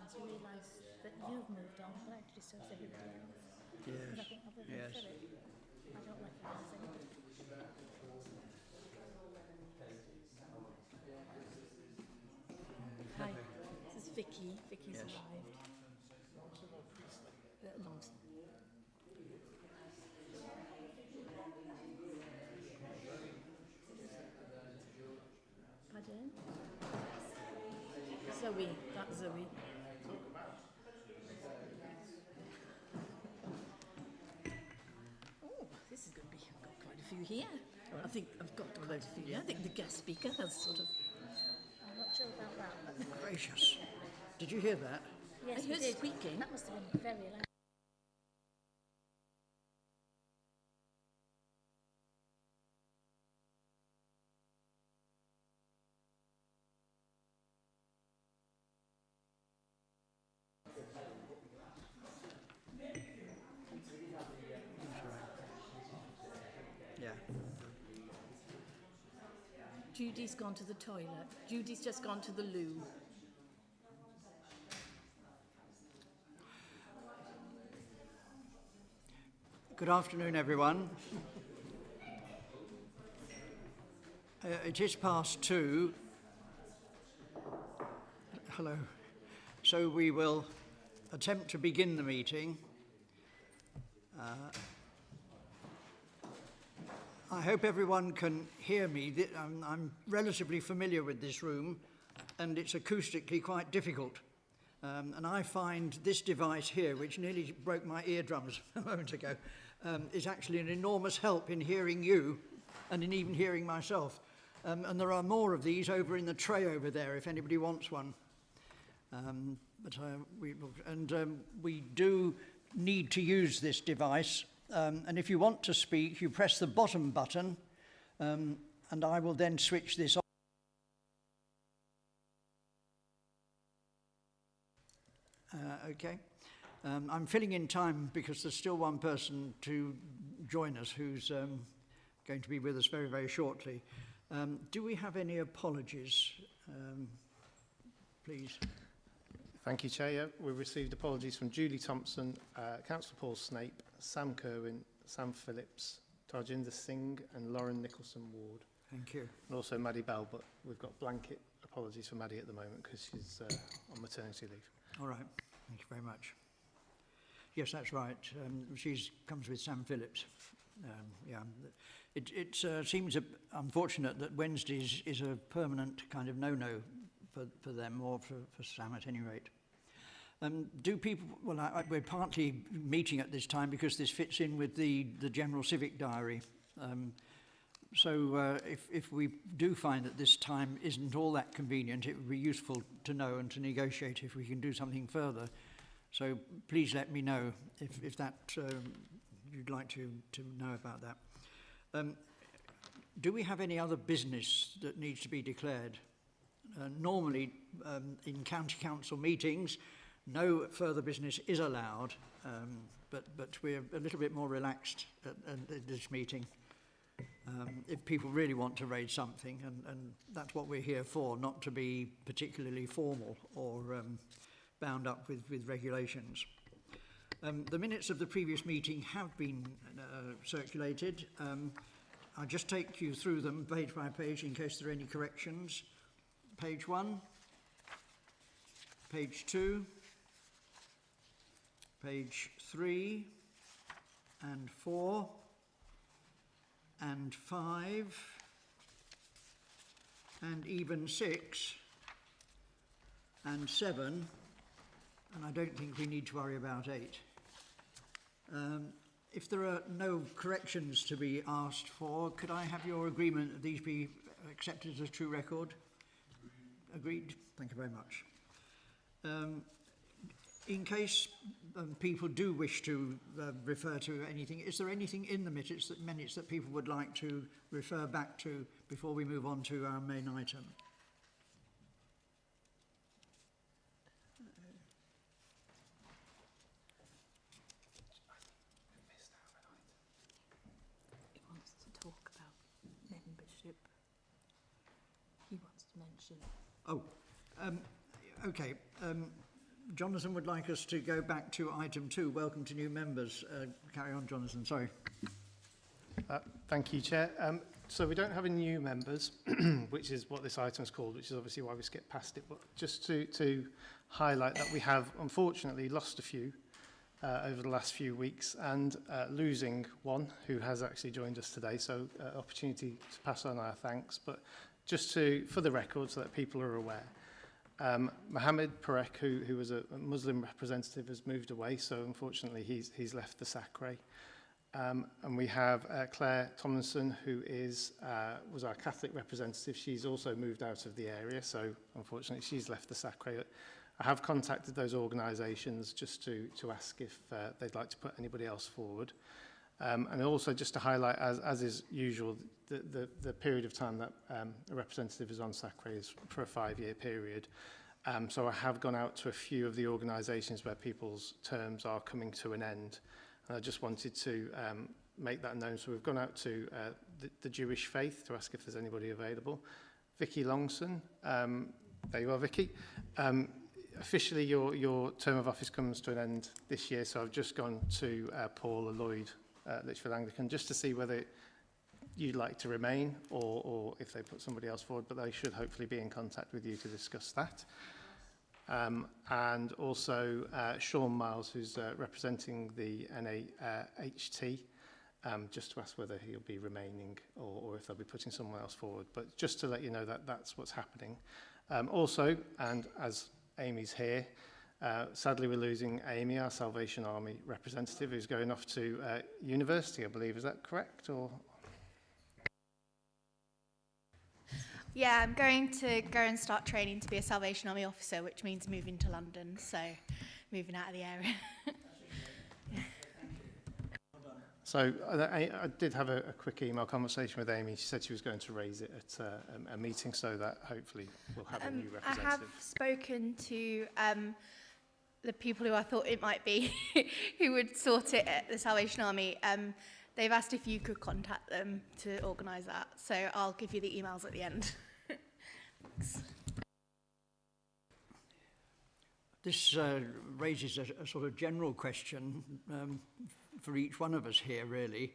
to realise that you've moved on, but actually so has everybody else. Yes. Because I think other than Yes. Philip, I don't recognise anybody. Hi, this is Vicky. Vicky's Yes. arrived. Long. Pardon? Zoe, that's Zoe. Oh, this is going to be, I've got quite a few here. I think I've got quite a few here. I think the guest speaker has sort of... I'm not sure about that. But Gracious. Did you hear that? yes, I we heard did. squeaking. That must have been very loud. Yeah. Judy's gone to the toilet. Judy's just gone to the loo. Good afternoon, everyone. It is past 2. Hello. So we will attempt to begin the meeting. I hope everyone can hear me. I'm relatively familiar with this room, and it's acoustically quite difficult. And I find this device here, which nearly broke my eardrums a moment ago, is actually an enormous help in hearing you and in even hearing myself. And there are more of these over in the tray over there if anybody wants one. We do need to use this device. And if you want to speak, you press the bottom button, and I will then switch this on. Okay. I'm filling in time because there's still one person to join us who's going to be with us very, very shortly. Do we have any apologies, please? Thank you, Chair. We received apologies from Julie Thompson, Councillor Paul Snape, Sam Kerwin, Sam Phillips, Tarjinder Singh and Lauren Nicholson Ward. Thank you. And also Maddie Bell, but we've got blanket apologies for Maddie at the moment because she's on maternity leave. All right. Thank you very much. Yes, that's right. She comes with Sam Phillips. Yeah. It seems unfortunate that Wednesdays is a permanent kind of no-no for them, or for Sam at any rate. Do people, well, we're partly meeting at this time because this fits in with the general civic diary. So if we do find that this time isn't all that convenient, it would be useful to know and to negotiate if we can do something further. So please let me know if that you'd like to know about that. Do we have any other business that needs to be declared? Normally, in county council meetings, no further business is allowed, but we're a little bit more relaxed at this meeting. If people really want to raise something, and that's what we're here for, not to be particularly formal or bound up with regulations. The minutes of the previous meeting have been circulated. I'll just take you through them page by page in case there are any corrections. Page 1, page 2, page 3 and 4 and 5 and even 6 and 7, and I don't think we need to worry about 8. If there are no corrections to be asked for, could I have your agreement that these be accepted as a true record? Agreed. Thank you very much. In case people do wish to refer to anything, is there anything in the minutes that people would like to refer back to before we move on to our main item? He wants to talk about membership. He wants to mention. Oh, okay. Jonathan would like us to go back to item 2, welcome to new members. Carry on, Jonathan, sorry. Thank you, Chair. So we don't have any new members, which is what this item is called, which is obviously why we skipped past it. But just to highlight that we have, unfortunately, lost a few over the last few weeks, and losing one who has actually joined us today. So opportunity to pass on our thanks. But just for the record, so that people are aware, Mohammed Parek, who was a Muslim representative, has moved away. So unfortunately, he's left the Sacre. And we have Claire Tomlinson, who was our Catholic representative. She's also moved out of the area, so unfortunately she's left the Sacre. I have contacted those organisations just to ask if they'd like to put anybody else forward. And also just to highlight, as is usual, the period of time that a representative is on Sacre is for a 5-year period. So I have gone out to a few of the organisations where people's terms are coming to an end. And I just wanted to make that known. So we've gone out to the Jewish faith to ask if there's anybody available. Vicky Longson, there you are, Vicky. Officially, your term of office comes to an end this year, so I've just gone to Paula Lloyd, Lichfield Anglican, just to see whether you'd like to remain or if they put somebody else forward, but they should hopefully be in contact with you to discuss that. And also Sean Miles, who's representing the NAHT, just to ask whether he'll be remaining or if they'll be putting someone else forward. But just to let you know that that's what's happening. Also, and as Amy's here, sadly we're losing Amy, our Salvation Army representative, who's going off to university, I believe. Is that correct? Or yeah, I'm going to go and start training to be a Salvation Army officer, which means moving to London, so moving out of the area. So I did have a quick email conversation with Amy. She said she was going to raise it at a meeting so that hopefully we'll have a new representative. I have spoken to the people who I thought it might be who would sort it at the Salvation Army. They've asked if you could contact them to organise that. So I'll give you the emails at the end. Thanks. This raises a sort of general question for each one of us here, really.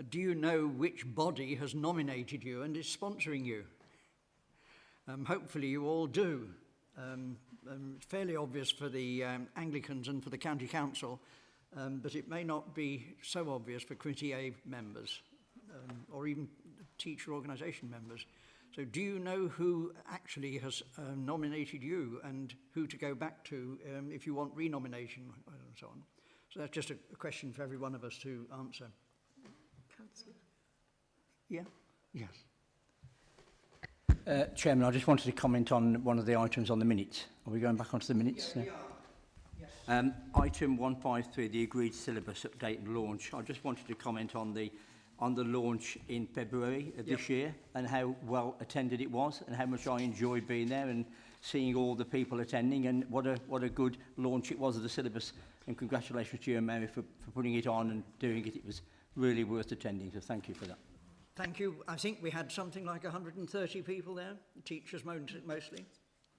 Do you know which body has nominated you and is sponsoring you? Hopefully you all do. It's fairly obvious for the Anglicans and for the County Council, but it may not be so obvious for Committee A members or even teacher organisation members. So do you know who actually has nominated you and who to go back to if you want renomination and so on? So that's just a question for every one of us to answer. Councillor. Yeah? Yes. Chairman, I just wanted to comment on one of the items on the minutes. Are we going back onto the minutes? Yes, we are. Yes. Item 153, the agreed syllabus update and launch. I just wanted to comment on the launch in February of this year and how well attended it was and how much I enjoyed being there and seeing all the people attending, and what a good launch it was of the syllabus. And congratulations to you and Mary for putting it on and doing it. It was really worth attending, so thank you for that. Thank you. I think we had something like 130 people there, teachers mostly.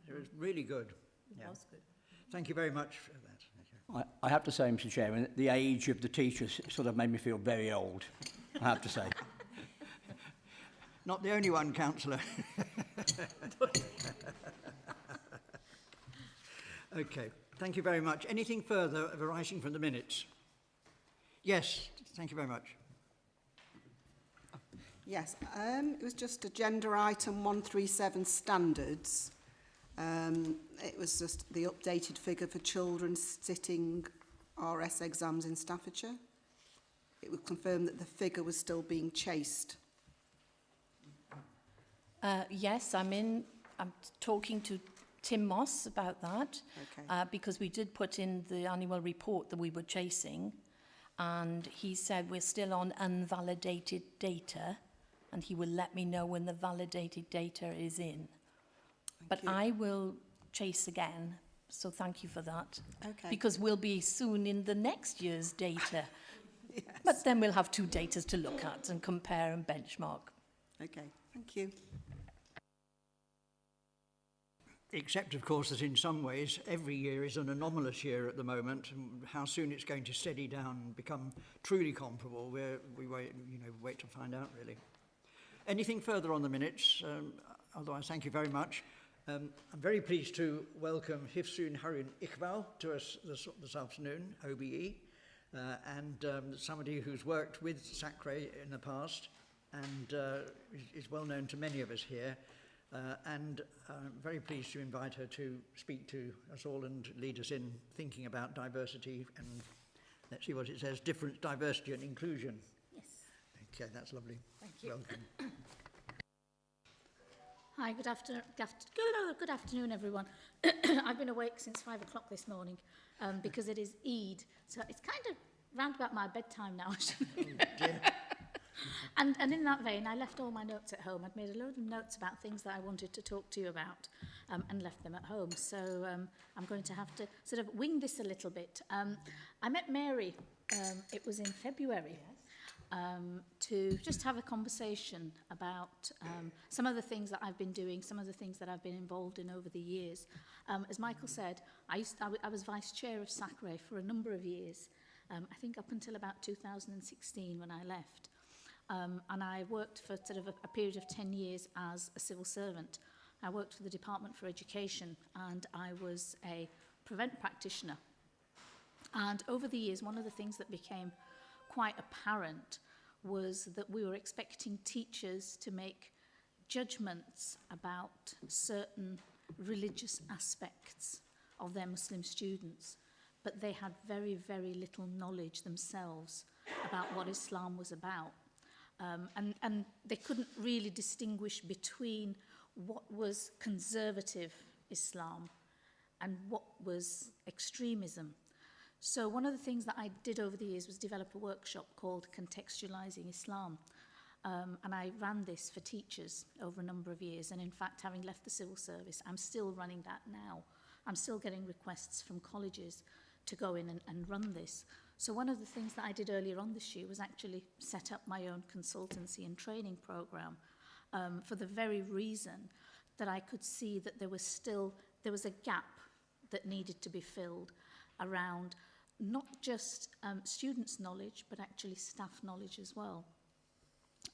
It was really good. It was good. Thank you very much for that. I have to say, Mr. Chairman, the age of the teachers sort of made me feel very old, I have to say. Not the only one, Councillor. Okay, thank you very much. Anything further arising from the minutes? Yes, thank you very much. Yes, it was just agenda item 137 standards. It was just the updated figure for children sitting RS exams in Staffordshire. It would confirm that the figure was still being chased. Yes, I'm talking to Tim Moss about that, Okay. because we did put in the annual report that we were chasing, and he said we're still on unvalidated data, and he will let me know when the validated data is in. But you. I will chase again, so thank you for that. Okay. Because we'll be soon in the next year's data. Yes. But then we'll have two datas to look at and compare and benchmark. Okay, thank you. except, of course, that in some ways every year is an anomalous year at the moment. And how soon it's going to steady down and become truly comparable, we wait to find out, really. Anything further on the minutes? Otherwise, thank you very much. I'm very pleased to welcome Hifsoon Harun Iqbal to us this afternoon, OBE, and somebody who's worked with Sacre in the past and is well known to many of us here. And I'm very pleased to invite her to speak to us all and lead us in thinking about diversity and, let's see what it says, difference, diversity and inclusion. Yes. Okay, that's lovely. Thank you. Welcome. Hi, good afternoon, everyone. I've been awake since 5 o'clock this morning because it is Eid. So it's kind of round about my bedtime now. And in that vein, I left all my notes at home. I'd made a load of notes about things that I wanted to talk to you about and left them at home. So I'm going to have to sort of wing this a little bit. I met Mary, it was in February. To just have a conversation about some of the things that I've been doing, some of the things that I've been involved in over the years. As Michael said, I was vice chair of Sacre for a number of years, I think up until about 2016 when I left. And I worked for sort of a period of 10 years as a civil servant. I worked for the Department for Education and I was a prevent practitioner. And over the years, one of the things that became quite apparent was that we were expecting teachers to make judgments about certain religious aspects of their Muslim students, but they had very, very little knowledge themselves about what Islam was about. And they couldn't really distinguish between what was conservative Islam and what was extremism. So one of the things that I did over the years was develop a workshop called Contextualizing Islam. And I ran this for teachers over a number of years. And in fact, having left the civil service, I'm still running that now. I'm still getting requests from colleges to go in and run this. So one of the things that I did earlier on this year was actually set up my own consultancy and training program for the very reason that I could see that there was a gap that needed to be filled around not just students' knowledge, but actually staff knowledge as well.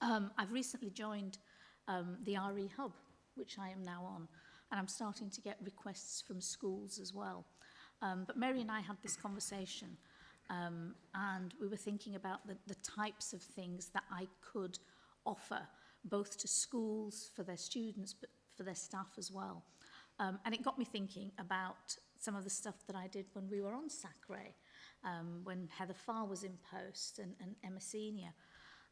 I've recently joined the RE Hub, which I am now on, and I'm starting to get requests from schools as well. But Mary and I had this conversation, and we were thinking about the types of things that I could offer, both to schools, for their students, but for their staff as well. And it got me thinking about some of the stuff that I did when we were on Sacre, when Heather Farr was in post and Emma Senior.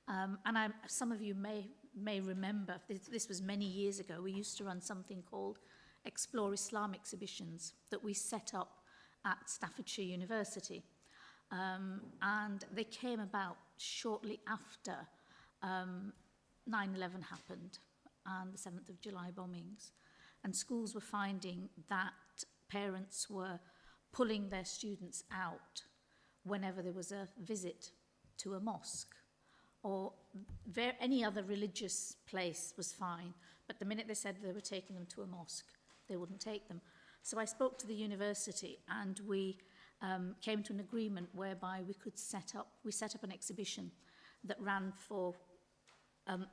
And some of you may remember, this was many years ago, we used to run something called Explore Islam exhibitions that we set up at Staffordshire University. And they came about shortly after 9/11 happened and the 7th of July bombings. And schools were finding that parents were pulling their students out whenever there was a visit to a mosque or any other religious place was fine. But the minute they said they were taking them to a mosque, they wouldn't take them. So I spoke to the university and we came to an agreement whereby we set up an exhibition that ran for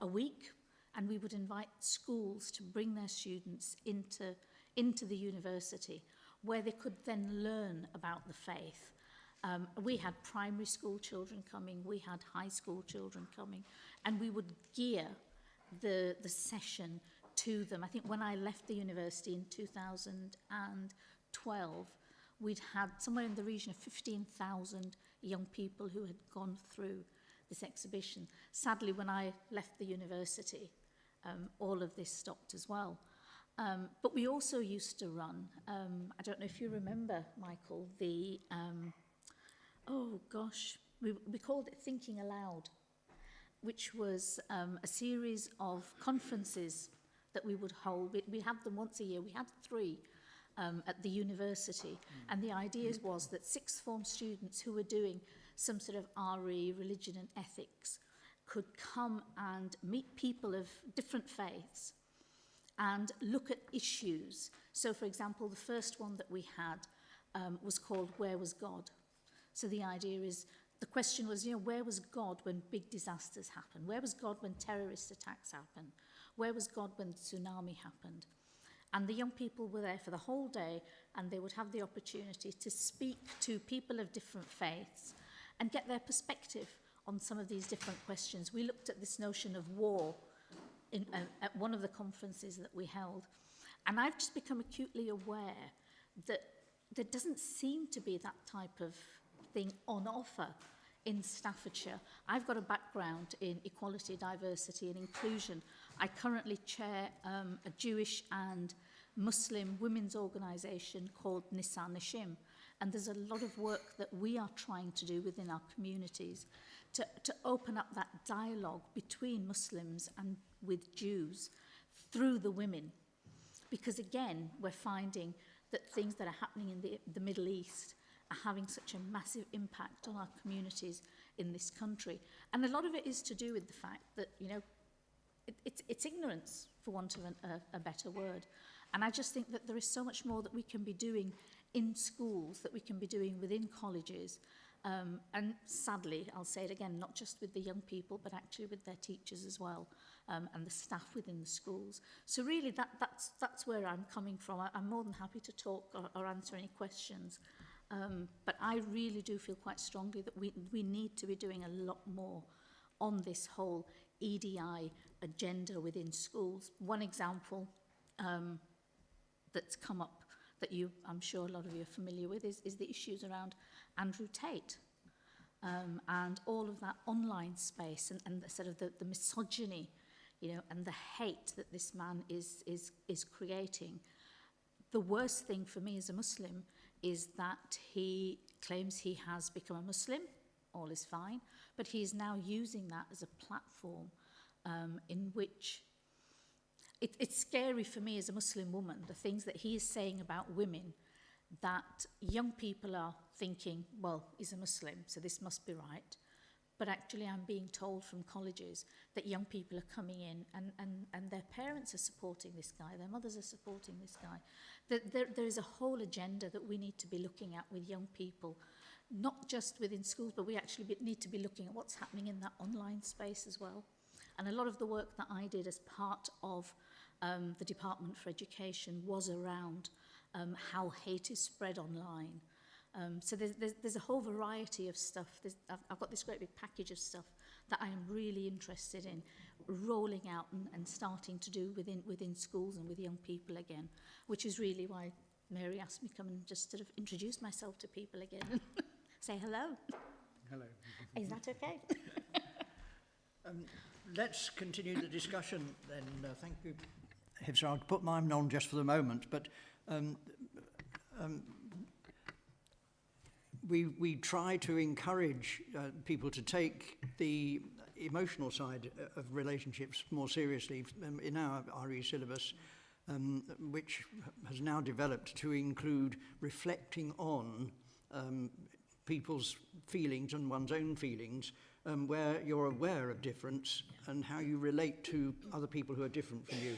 a week, and we would invite schools to bring their students into the university where they could then learn about the faith. We had primary school children coming, we had high school children coming, and we would gear the session to them. I think when I left the university in 2012, we'd had somewhere in the region of 15,000 young people who had gone through this exhibition. Sadly, when I left the university, all of this stopped as well. But we also used to run, I don't know if you remember, Michael, we called it Thinking Aloud, which was a series of conferences that we would hold. We had them once a year. We had 3 at the university. And the idea was that sixth form students who were doing some sort of RE, religion and ethics, could come and meet people of different faiths and look at issues. So, for example, the first one that we had was called Where Was God? So the idea is, the question was, where was God when big disasters happened? Where was God when terrorist attacks happened? Where was God when the tsunami happened? And the young people were there for the whole day, and they would have the opportunity to speak to people of different faiths and get their perspective on some of these different questions. We looked at this notion of war at one of the conferences that we held, and I've just become acutely aware that there doesn't seem to be that type of thing on offer in Staffordshire. I've got a background in equality, diversity and inclusion. I currently chair a Jewish and Muslim women's organisation called Nisa Nashim, and there's a lot of work that we are trying to do within our communities to open up that dialogue between Muslims and with Jews through the women. Because again, we're finding that things that are happening in the Middle East are having such a massive impact on our communities in this country. And a lot of it is to do with the fact that, it's ignorance, for want of a better word. And I just think that there is so much more that we can be doing in schools, that we can be doing within colleges. And sadly, I'll say it again, not just with the young people, but actually with their teachers as well, and the staff within the schools. So really, that's where I'm coming from. I'm more than happy to talk or answer any questions. But I really do feel quite strongly that we need to be doing a lot more on this whole EDI agenda within schools. One example that's come up that I'm sure a lot of you are familiar with is the issues around Andrew Tate and all of that online space and the sort of the misogyny, and the hate that this man is creating. The worst thing for me as a Muslim is that he claims he has become a Muslim, all is fine, but he is now using that as a platform in which it's scary for me as a Muslim woman, the things that he is saying about women, that young people are thinking, well, he's a Muslim, so this must be right. But actually I'm being told from colleges that young people are coming in and their parents are supporting this guy, their mothers are supporting this guy. There is a whole agenda that we need to be looking at with young people, not just within schools, but we actually need to be looking at what's happening in that online space as well. And a lot of the work that I did as part of the Department for Education was around how hate is spread online. So there's a whole variety of stuff. I've got this great big package of stuff that I am really interested in rolling out and starting to do within schools and with young people again, which is really why Mary asked me to come and just sort of introduce myself to people again and say hello. Hello. Is that okay? Let's continue the discussion then. Thank you. So I'll put mine on just for the moment, but we try to encourage people to take the emotional side of relationships more seriously in our RE syllabus, which has now developed to include reflecting on people's feelings and one's own feelings, where you're aware of difference and how you relate to other people who are different from you.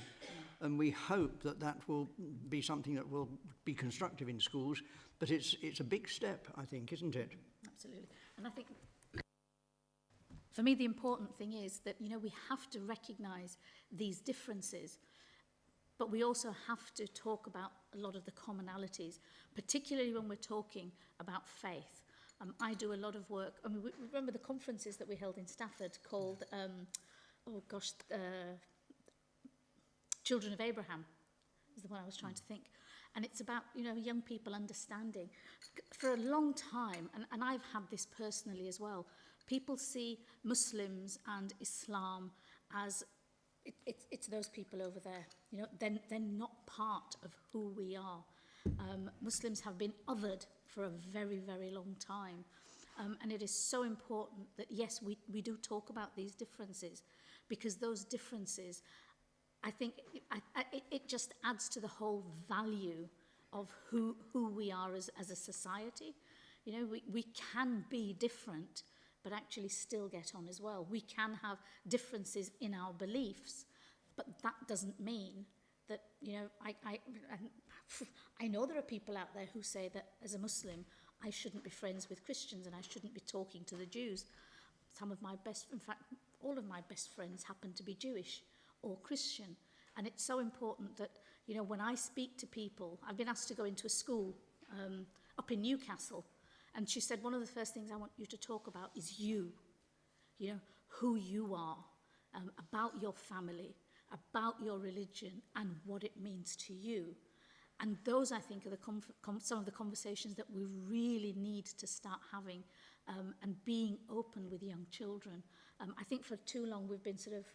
And we hope that will be something that will be constructive in schools, but it's a big step, I think, isn't it? Absolutely. And I think for me the important thing is that we have to recognise these differences, but we also have to talk about a lot of the commonalities, particularly when we're talking about faith. I do a lot of work. I mean, remember the conferences that we held in Stafford called, Children of Abraham is the one I was trying to think. And it's about, young people understanding. For a long time, and I've had this personally as well, people see Muslims and Islam as, it's those people over there. They're not part of who we are. Muslims have been othered for a very, very long time. And it is so important that, yes, we do talk about these differences, because those differences, I think it just adds to the whole value of who we are as a society. We can be different, but actually still get on as well. We can have differences in our beliefs, but that doesn't mean that, you know, and I know there are people out there who say that as a Muslim, I shouldn't be friends with Christians and I shouldn't be talking to the Jews. Some of my best, in fact, all of my best friends happen to be Jewish or Christian. And it's so important that, you know, when I speak to people, I've been asked to go into a school up in Newcastle, and she said, one of the first things I want you to talk about is you know, who you are, about your family, about your religion, and what it means to you. And those, I think, are some of the conversations that we really need to start having, and being open with young children. I think for too long we've been sort of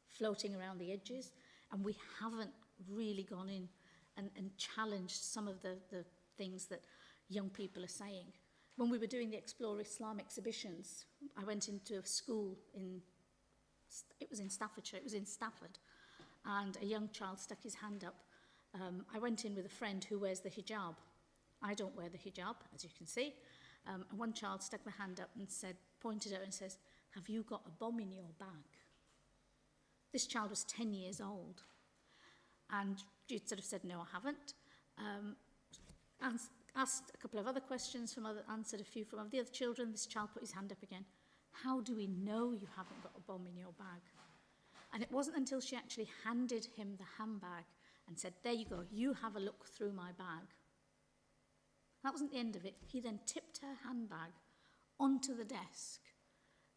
floating around the edges, and we haven't really gone in and challenged some of the things that young people are saying. When we were doing the Explore Islam exhibitions, I went into a school it was in Staffordshire, it was in Stafford, and a young child stuck his hand up. I went in with a friend who wears the hijab. I don't wear the hijab, as you can see. And one child stuck their hand up and pointed out and says, "Have you got a bomb in your bag?" This child was 10 years old. And she sort of said, "No, I haven't." And asked a couple of other questions, answered a few from the other children. This child put his hand up again. "How do we know you haven't got a bomb in your bag?" And it wasn't until she actually handed him the handbag and said, "There you go, you have a look through my bag." That wasn't the end of it. He then tipped her handbag onto the desk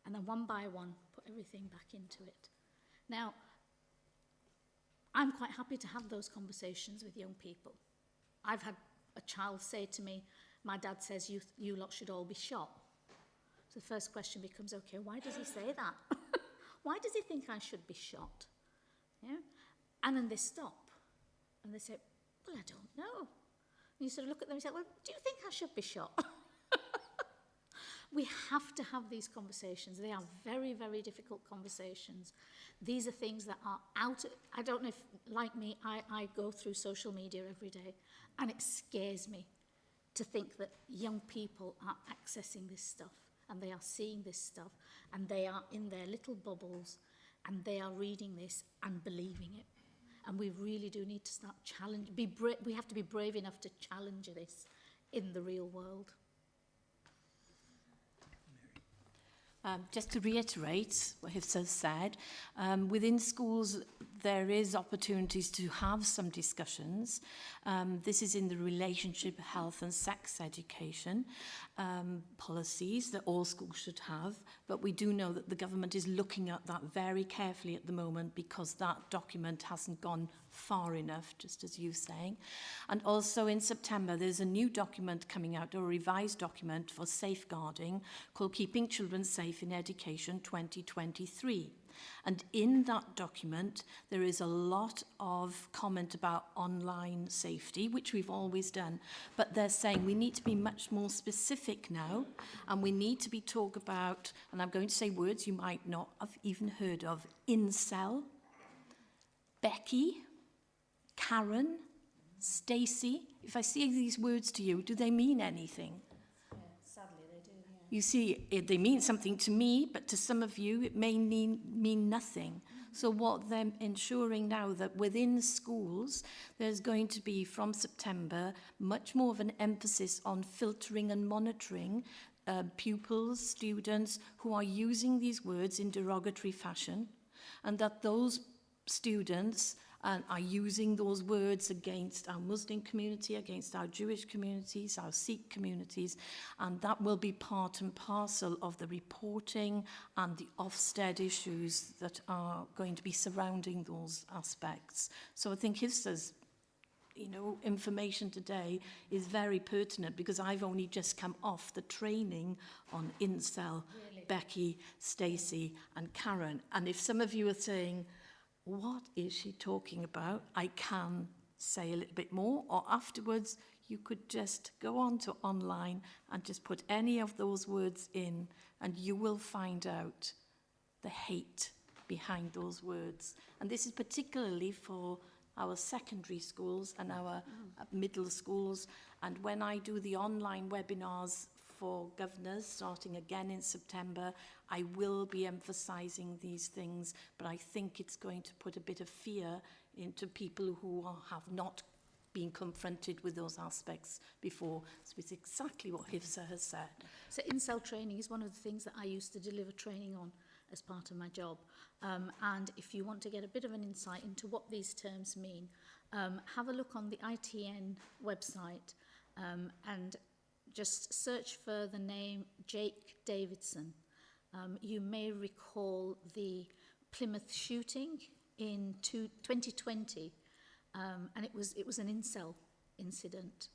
and then one by one put everything back into it. Now, I'm quite happy to have those conversations with young people. I've had a child say to me, "My dad says you lot should all be shot." So the first question becomes, okay, why does he say that? Why does he think I should be shot? Yeah? And then they stop and they say, "Well, I don't know." And you sort of look at them and say, "Well, do you think I should be shot?" We have to have these conversations. They are very, very difficult conversations. These are things that are I don't know if, like me, I go through social media every day, and it scares me to think that young people are accessing this stuff, and they are seeing this stuff, and they are in their little bubbles, and they are reading this and believing it. And we really do need to start we have to be brave enough to challenge this in the real world. Just to reiterate what Hifsa said, within schools there is opportunities to have some discussions. This is in the relationship, health and sex education policies that all schools should have, but we do know that the government is looking at that very carefully at the moment because that document hasn't gone far enough, just as you're saying. And also in September there's a new document coming out, a revised document for safeguarding called Keeping Children Safe in Education 2023. And in that document, there is a lot of comment about online safety, which we've always done. But they're saying we need to be much more specific now, and we need to be talk about, and I'm going to say words you might not have even heard of, incel, Becky, Karen, Stacey. If I say these words to you, do they mean anything? Sadly, they do, yeah. You see, they mean something to me, but to some of you, it may mean nothing. So what they're ensuring now that within schools, there's going to be, from September, much more of an emphasis on filtering and monitoring pupils, students who are using these words in derogatory fashion, and that those students are using those words against our Muslim community, against our Jewish communities, our Sikh communities, and that will be part and parcel of the reporting and the Ofsted issues that are going to be surrounding those aspects. So I think Hifsa's information today is very pertinent because I've only just come off the training on incel, really? Becky, Stacey and Karen. And if some of you are saying, what is she talking about? I can say a little bit more, or afterwards you could just go on to online and just put any of those words in and you will find out the hate behind those words. And this is particularly for our secondary schools and our middle schools. And when I do the online webinars for governors, starting again in September, I will be emphasising these things, but I think it's going to put a bit of fear into people who have not been confronted with those aspects before. So it's exactly what Hifsa has said. So incel training is one of the things that I used to deliver training on as part of my job. And if you want to get a bit of an insight into what these terms mean, have a look on the ITN website and just search for the name Jake Davidson. You may recall the Plymouth shooting in 2020, and it was an incel incident.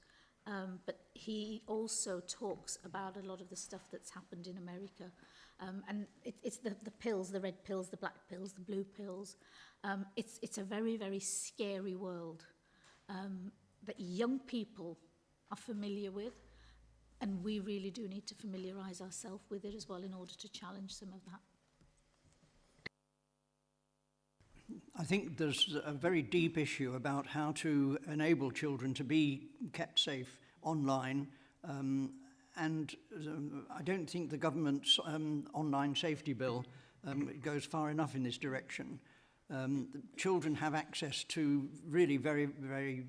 But he also talks about a lot of the stuff that's happened in America. And it's the pills, the red pills, the black pills, the blue pills. It's a very, very scary world that young people are familiar with. And we really do need to familiarise ourselves with it as well in order to challenge some of that. I think there's a very deep issue about how to enable children to be kept safe online, and I don't think the government's online safety bill goes far enough in this direction. The children have access to really very, very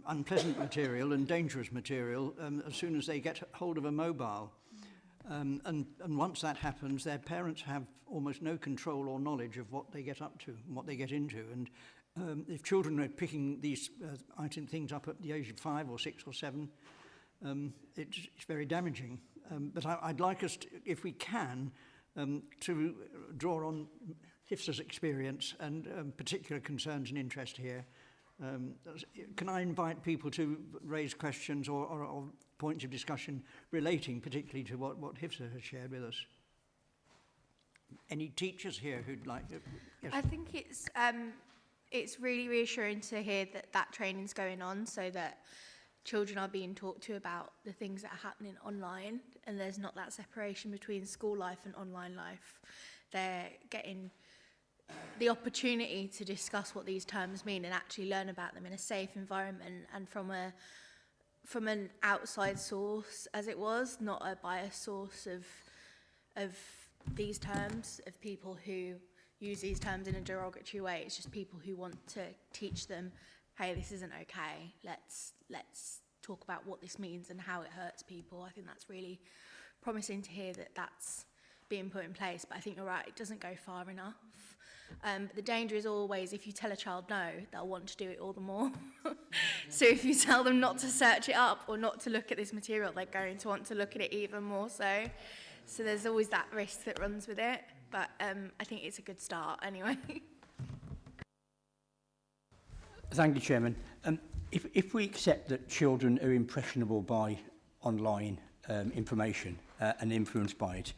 unpleasant material and dangerous material as soon as they get hold of a mobile. And once that happens, their parents have almost no control or knowledge of what they get up to and what they get into. And if children are picking these things up at the age of 5 or 6 or 7, it's very damaging. But I'd like us, to, if we can, to draw on Hifsa's experience and particular concerns and interest here. Can I invite people to raise questions or points of discussion relating particularly to what Hifsa has shared with us? Any teachers here who'd like to? Yes. I think it's really reassuring to hear that training's going on, so that children are being talked to about the things that are happening online, and there's not that separation between school life and online life. They're getting the opportunity to discuss what these terms mean and actually learn about them in a safe environment and from an outside source, as it was, not a biased source of these terms, of people who use these terms in a derogatory way. It's just people who want to teach them, hey, this isn't okay. Let's talk about what this means and how it hurts people. I think that's really promising to hear that that's being put in place. But I think you're right, it doesn't go far enough. But the danger is always, if you tell a child no, they'll want to do it all the more. So if you tell them not to search it up or not to look at this material, they're going to want to look at it even more so. So there's always that risk that runs with it. But I think it's a good start anyway. Thank you, Chairman. If we accept that children are impressionable by online information and influenced by it,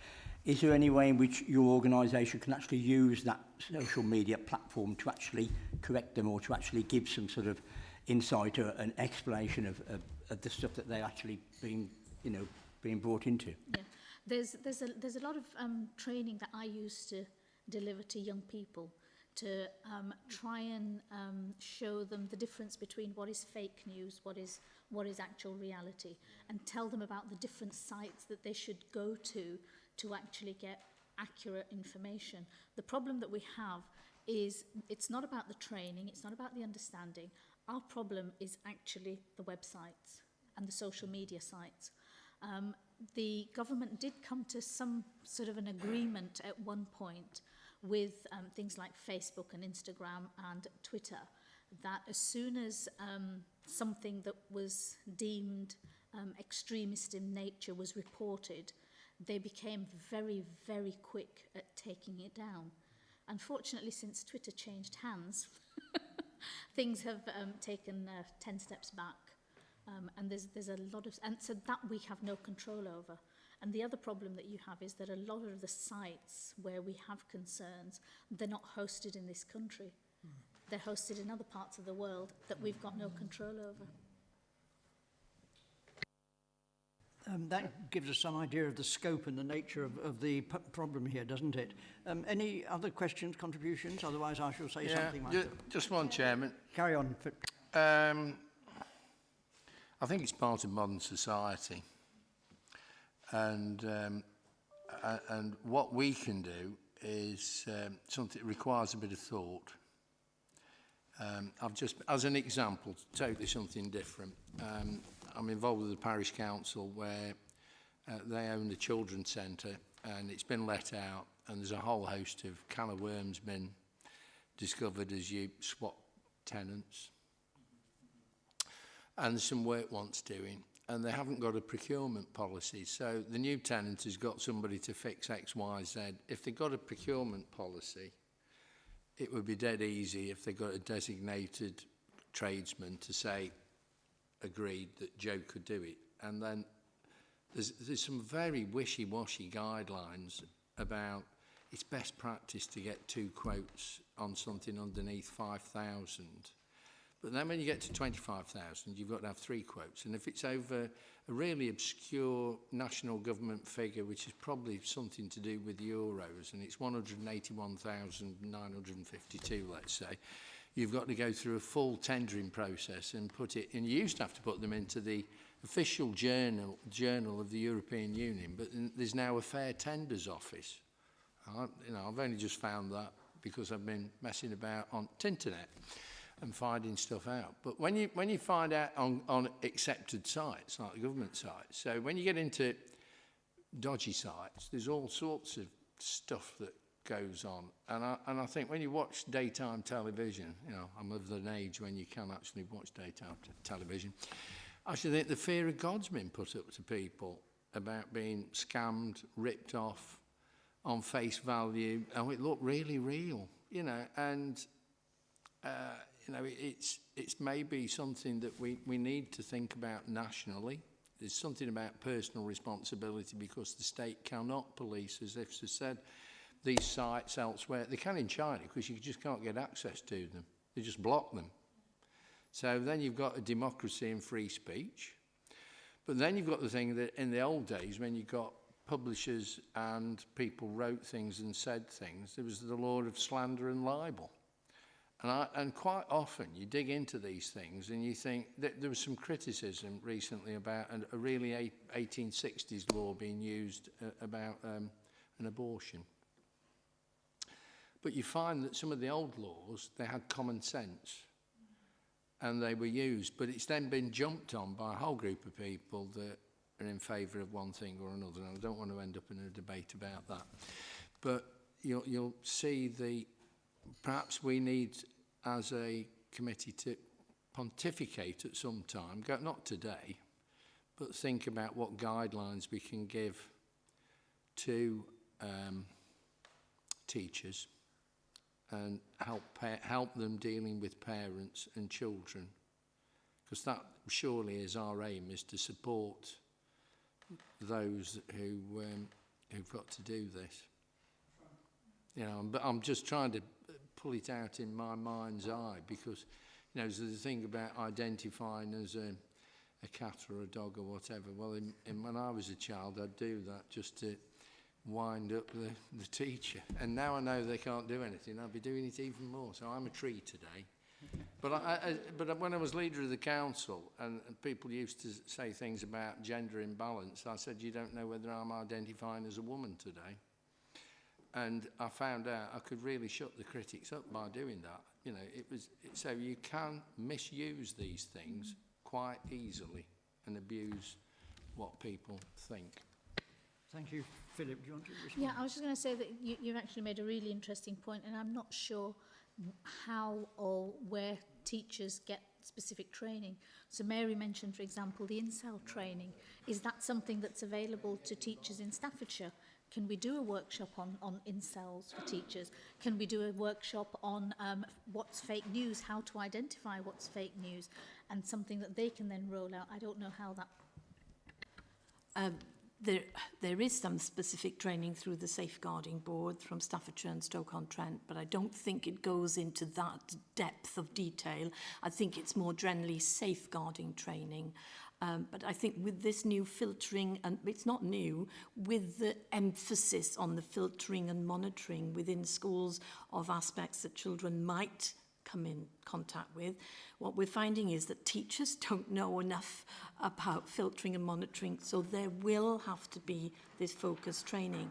is there any way in which your organisation can actually use that social media platform to actually correct them or to actually give some sort of insight or an explanation of the stuff that they're actually being brought into? Yeah, there's a lot of training that I used to deliver to young people to try and show them the difference between what is fake news, what is actual reality, and tell them about the different sites that they should go to actually get accurate information. The problem that we have is it's not about the training, it's not about the understanding. Our problem is actually the websites and the social media sites. The government did come to some sort of an agreement at one point with things like Facebook and Instagram and Twitter, that as soon as something that was deemed extremist in nature was reported, they became very, very quick at taking it down. Unfortunately, since Twitter changed hands, things have taken 10 steps back. And there's a lot of, and so that we have no control over. And the other problem that you have is that a lot of the sites where we have concerns, they're not hosted in this country. They're hosted in other parts of the world that we've got no control over. That gives us some idea of the scope and the nature of the problem here, doesn't it? Any other questions, contributions? Otherwise, I shall say something like that. Just one, Chairman. Carry on. I think it's part of modern society. And what we can do is something that requires a bit of thought. I've just, as an example, totally something different. I'm involved with the parish council where they own the children's centre, and it's been let out, and there's a whole host of can of worms been discovered as you swap tenants. And there's some work wants doing, and they haven't got a procurement policy. So the new tenant has got somebody to fix X, Y, Z. If they got a procurement policy, it would be dead easy if they got a designated tradesman to say, agreed that Joe could do it. And then there's some very wishy-washy guidelines about it's best practice to get 2 quotes on something underneath 5,000. But then when you get to 25,000, you've got to have 3 quotes. And if it's over a really obscure national government figure, which is probably something to do with euros, and it's 181,952, let's say, you've got to go through a full tendering process and put it, and you used to have to put them into the official journal of the European Union, but there's now a fair tenders office. I've only just found that because I've been messing about on Tinternet and finding stuff out. But when you find out on accepted sites, like the government sites, so when you get into dodgy sites, there's all sorts of stuff that goes on. And I think when you watch daytime television, I'm of an age when you can actually watch daytime television, I actually think the fear of God's been put up to people about being scammed, ripped off on face value. Oh, it looked really real, and it's maybe something that we need to think about nationally. There's something about personal responsibility because the state cannot police, as if said, these sites elsewhere. They can in China because you just can't get access to them. They just block them. So then you've got a democracy and free speech. But then you've got the thing that in the old days when you got publishers and people wrote things and said things, there was the law of slander and libel. And quite often you dig into these things and you think that there was some criticism recently about a really 1860s law being used about an abortion. But you find that some of the old laws, they had common sense and they were used, but it's then been jumped on by a whole group of people that are in favour of one thing or another. And I don't want to end up in a debate about that. But you'll see perhaps we need, as a committee, to pontificate at some time, not today, but think about what guidelines we can give to teachers and help them dealing with parents and children, because that surely is our aim, is to support those who've got to do this. But I'm just trying to pull it out in my mind's eye, because there's the thing about identifying as a cat or a dog or whatever. Well, when I was a child, I'd do that just to wind up the teacher, and now I know they can't do anything, I'll be doing it even more. So I'm a tree today. But but when I was leader of the council and people used to say things about gender imbalance, I said, you don't know whether I'm identifying as a woman today. And I found out I could really shut the critics up by doing that. So you can misuse these things quite easily and abuse what people think. Thank you. Philip, do you want to respond? Yeah, I was just going to say that you've actually made a really interesting point, and I'm not sure how or where teachers get specific training. So Mary mentioned, for example, the incel training. Is that something that's available to teachers in Staffordshire? Can we do a workshop on incels for teachers? Can we do a workshop on what's fake news, how to identify what's fake news, and something that they can then roll out? I don't know how that... There is some specific training through the Safeguarding Board from Staffordshire and Stoke-on-Trent, but I don't think it goes into that depth of detail. I think it's more generally safeguarding training. But I think with this new filtering, and it's not new, with the emphasis on the filtering and monitoring within schools of aspects that children might come in contact with, what we're finding is that teachers don't know enough about filtering and monitoring, so there will have to be this focused training.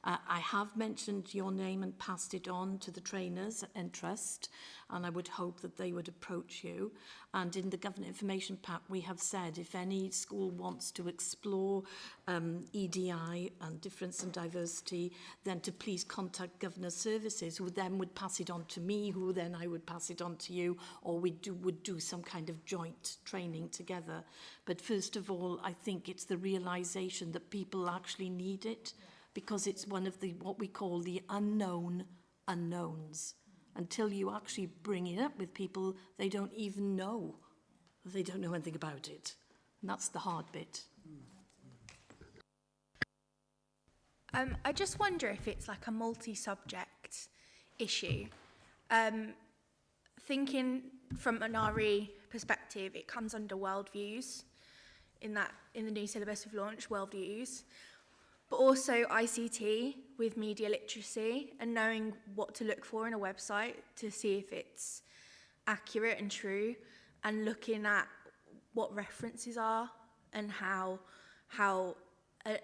I have mentioned your name and passed it on to the trainers in trust, and I would hope that they would approach you. And in the Government Information Pack, we have said if any school wants to explore EDI and difference and diversity, then to please contact Governor Services, who then would pass it on to me, who then I would pass it on to you, or would do some kind of joint training together. But first of all, I think it's the realisation that people actually need it, because it's one of the what we call the unknown unknowns. Until you actually bring it up with people, they don't even know. They don't know anything about it. And that's the hard bit. I just wonder if it's like a multi-subject issue. Thinking from an RE perspective, it comes under worldviews in the new syllabus we've launched, worldviews, but also ICT with media literacy and knowing what to look for in a website to see if it's accurate and true, and looking at what references are and how a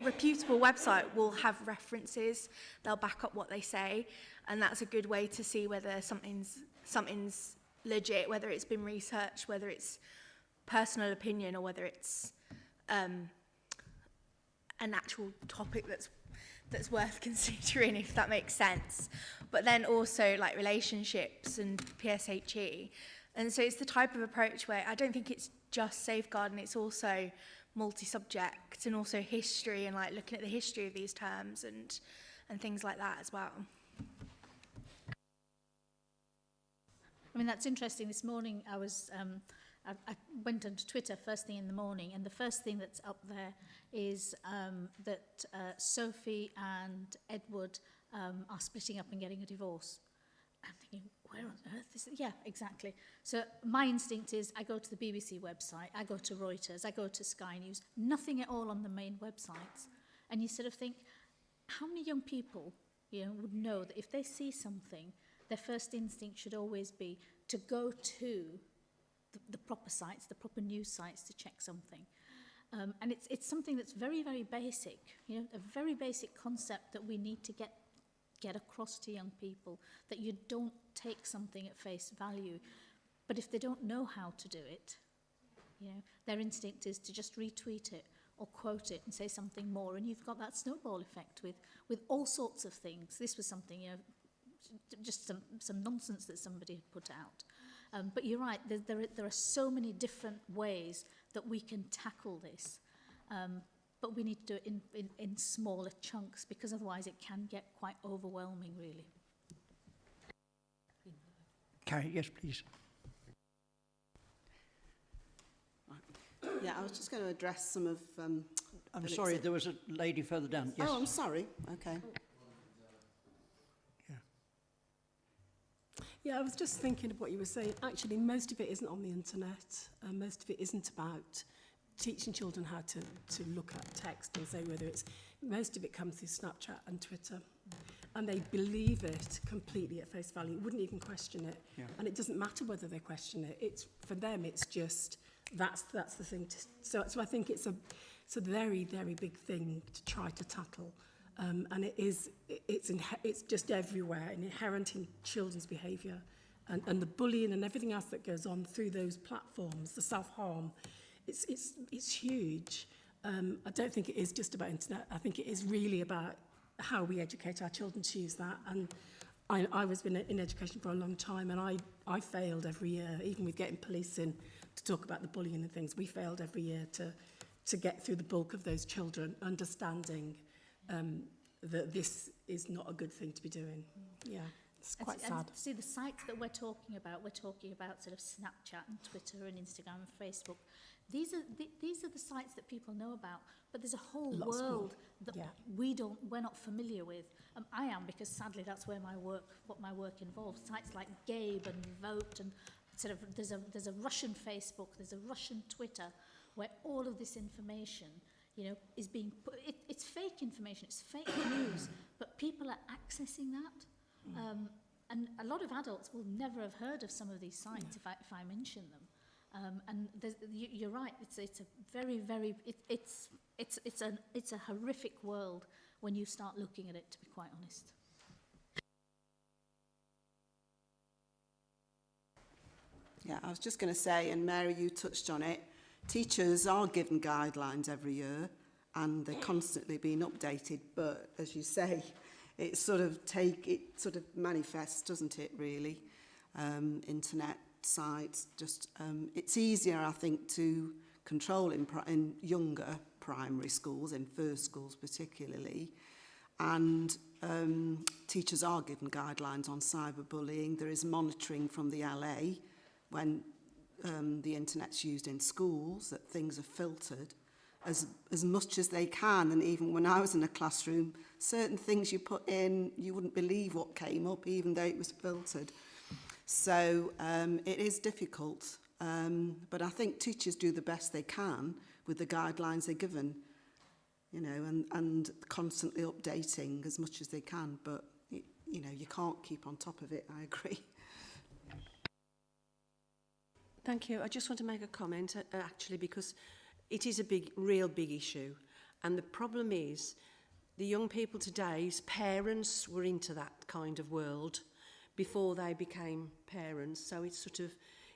reputable website will have references. They'll back up what they say, and that's a good way to see whether something's legit, whether it's been researched, whether it's personal opinion, or whether it's an actual topic that's worth considering, if that makes sense. But then also like relationships and PSHE. And so it's the type of approach where I don't think it's just safeguarding, it's also multi-subject and also history, and like looking at the history of these terms and things like that as well. I mean, that's interesting. This morning I was, I went onto Twitter first thing in the morning, and the first thing that's up there is that Sophie and Edward are splitting up and getting a divorce. I'm thinking, where on earth is it? Yeah, exactly. So my instinct is I go to the BBC website, I go to Reuters, I go to Sky News, nothing at all on the main websites. And you sort of think, how many young people, would know that if they see something, their first instinct should always be to go to the proper sites, the proper news sites to check something. And it's something that's very, very basic, a very basic concept that we need to get across to young people, that you don't take something at face value. But if they don't know how to do it, their instinct is to just retweet it or quote it and say something more, and you've got that snowball effect with all sorts of things. This was something, just some nonsense that somebody had put out. But you're right, there are so many different ways that we can tackle this. But we need to do it in smaller chunks, because otherwise it can get quite overwhelming, really. Carrie, yes, please. Yeah, I was just going to address some of... I'm sorry, there was a lady further down. Yes. Oh, I'm sorry. Okay. Yeah, I was just thinking of what you were saying. Actually, most of it isn't on the internet. Most of it isn't about teaching children how to look at text and say whether it's... Most of it comes through Snapchat and Twitter. And they believe it completely at face value. Wouldn't even question it. Yeah. And it doesn't matter whether they question it. It's for them, it's just... That's the thing. So I think it's a very, very big thing to try to tackle. And it's just everywhere and inherent in children's behaviour. And the bullying and everything else that goes on through those platforms, the self-harm, it's huge. I don't think it is just about internet. I think it is really about how we educate our children to use that. And I was in education for a long time, and I failed every year, even with getting police in to talk about the bullying and things. We failed every year to get through the bulk of those children, understanding that this is not a good thing to be doing. Yeah, it's quite sad. See, the sites that we're talking about sort of Snapchat and Twitter and Instagram and Facebook. These are the sites that people know about, but there's a whole world that we're not familiar with. I am, because sadly that's where what my work involves. Sites like Gabe and Vote, and sort of there's a Russian Facebook, there's a Russian Twitter, where all of this information, is being put. It's fake information, it's fake news, but people are accessing that. And a lot of adults will never have heard of some of these sites if I mention them. And you're right, it's a very, very, it's it's a horrific world when you start looking at it, to be quite honest. Yeah, I was just going to say, and Mary, you touched on it, teachers are given guidelines every year and they're constantly being updated, but as you say, it sort of manifests, doesn't it, really? Internet sites, just it's easier, I think, to control in younger primary schools, in first schools particularly, and teachers are given guidelines on cyberbullying. There is monitoring from the LA when the internet's used in schools, that things are filtered as much as they can. And even when I was in a classroom, certain things you put in, you wouldn't believe what came up, even though it was filtered. So it is difficult, but I think teachers do the best they can with the guidelines they're given, you know, and constantly updating as much as they can. But, you know, you can't keep on top of it, I agree. Thank you. I just want to make a comment, actually, because it is a real big issue. And the problem is, the young people today's parents were into that kind of world before they became parents. So it's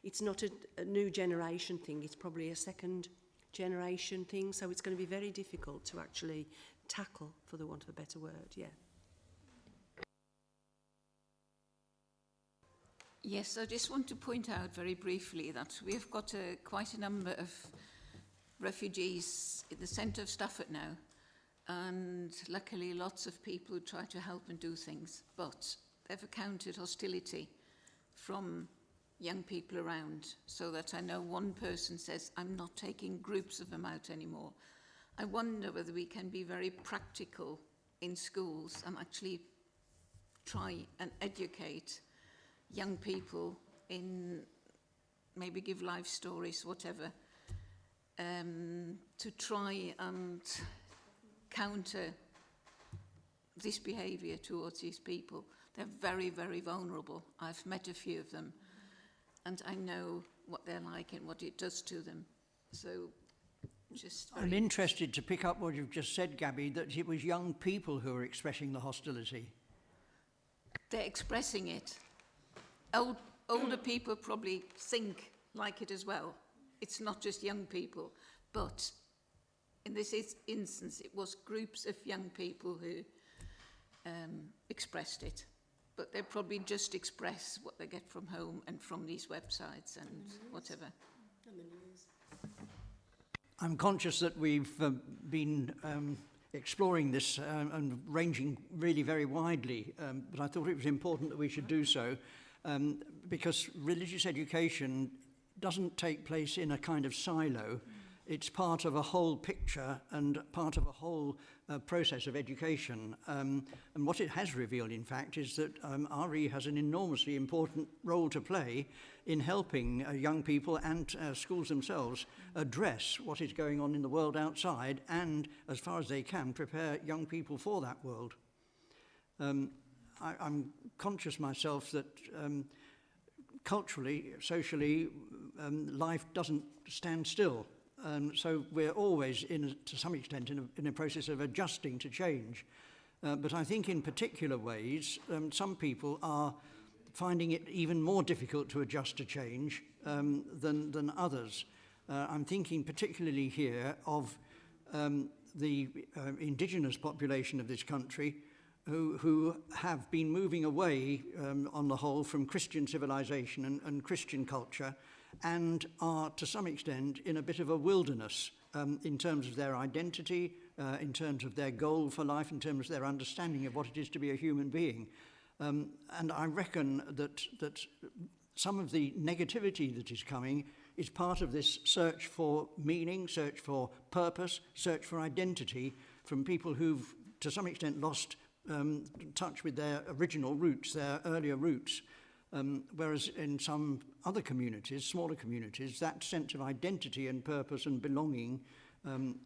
it's not a new generation thing. It's probably a second generation thing. So it's going to be very difficult to actually tackle, for the want of a better word, yeah. Yes, I just want to point out very briefly that we have got quite a number of refugees in the centre of Stafford now, and luckily lots of people who try to help and do things, but they've encountered hostility from young people around, so that I know one person says, I'm not taking groups of them out anymore. I wonder whether we can be very practical in schools and actually try and educate young people in, maybe give life stories, whatever, to try and counter this behaviour towards these people. They're very, very vulnerable. I've met a few of them, and I know what they're like and what it does to them. So, just I'm interested to pick up what you've just said, Gabby, that it was young people who were expressing the hostility. They're expressing it. Older people probably think like it as well. It's not just young people, but in this instance, it was groups of young people who expressed it. But they probably just express what they get from home and from these websites and whatever. And the news. I'm conscious that we've been exploring this and ranging really very widely, but I thought it was important that we should do so because religious education doesn't take place in a kind of silo. It's part of a whole picture and part of a whole process of education. And what it has revealed, in fact, is that RE has an enormously important role to play in helping young people and schools themselves address what is going on in the world outside and, as far as they can, prepare young people for that world. I'm conscious myself that culturally, socially, life doesn't stand still. So we're always, to some extent, in a process of adjusting to change. But I think in particular ways, some people are finding it even more difficult to adjust to change than others. I'm thinking particularly here of the indigenous population of this country who have been moving away on the whole from Christian civilization and Christian culture, and are to some extent in a bit of a wilderness in terms of their identity, in terms of their goal for life, in terms of their understanding of what it is to be a human being. And I reckon that some of the negativity that is coming is part of this search for meaning, search for purpose, search for identity from people who've to some extent lost touch with their original roots, their earlier roots. Whereas in some other communities, smaller communities, that sense of identity and purpose and belonging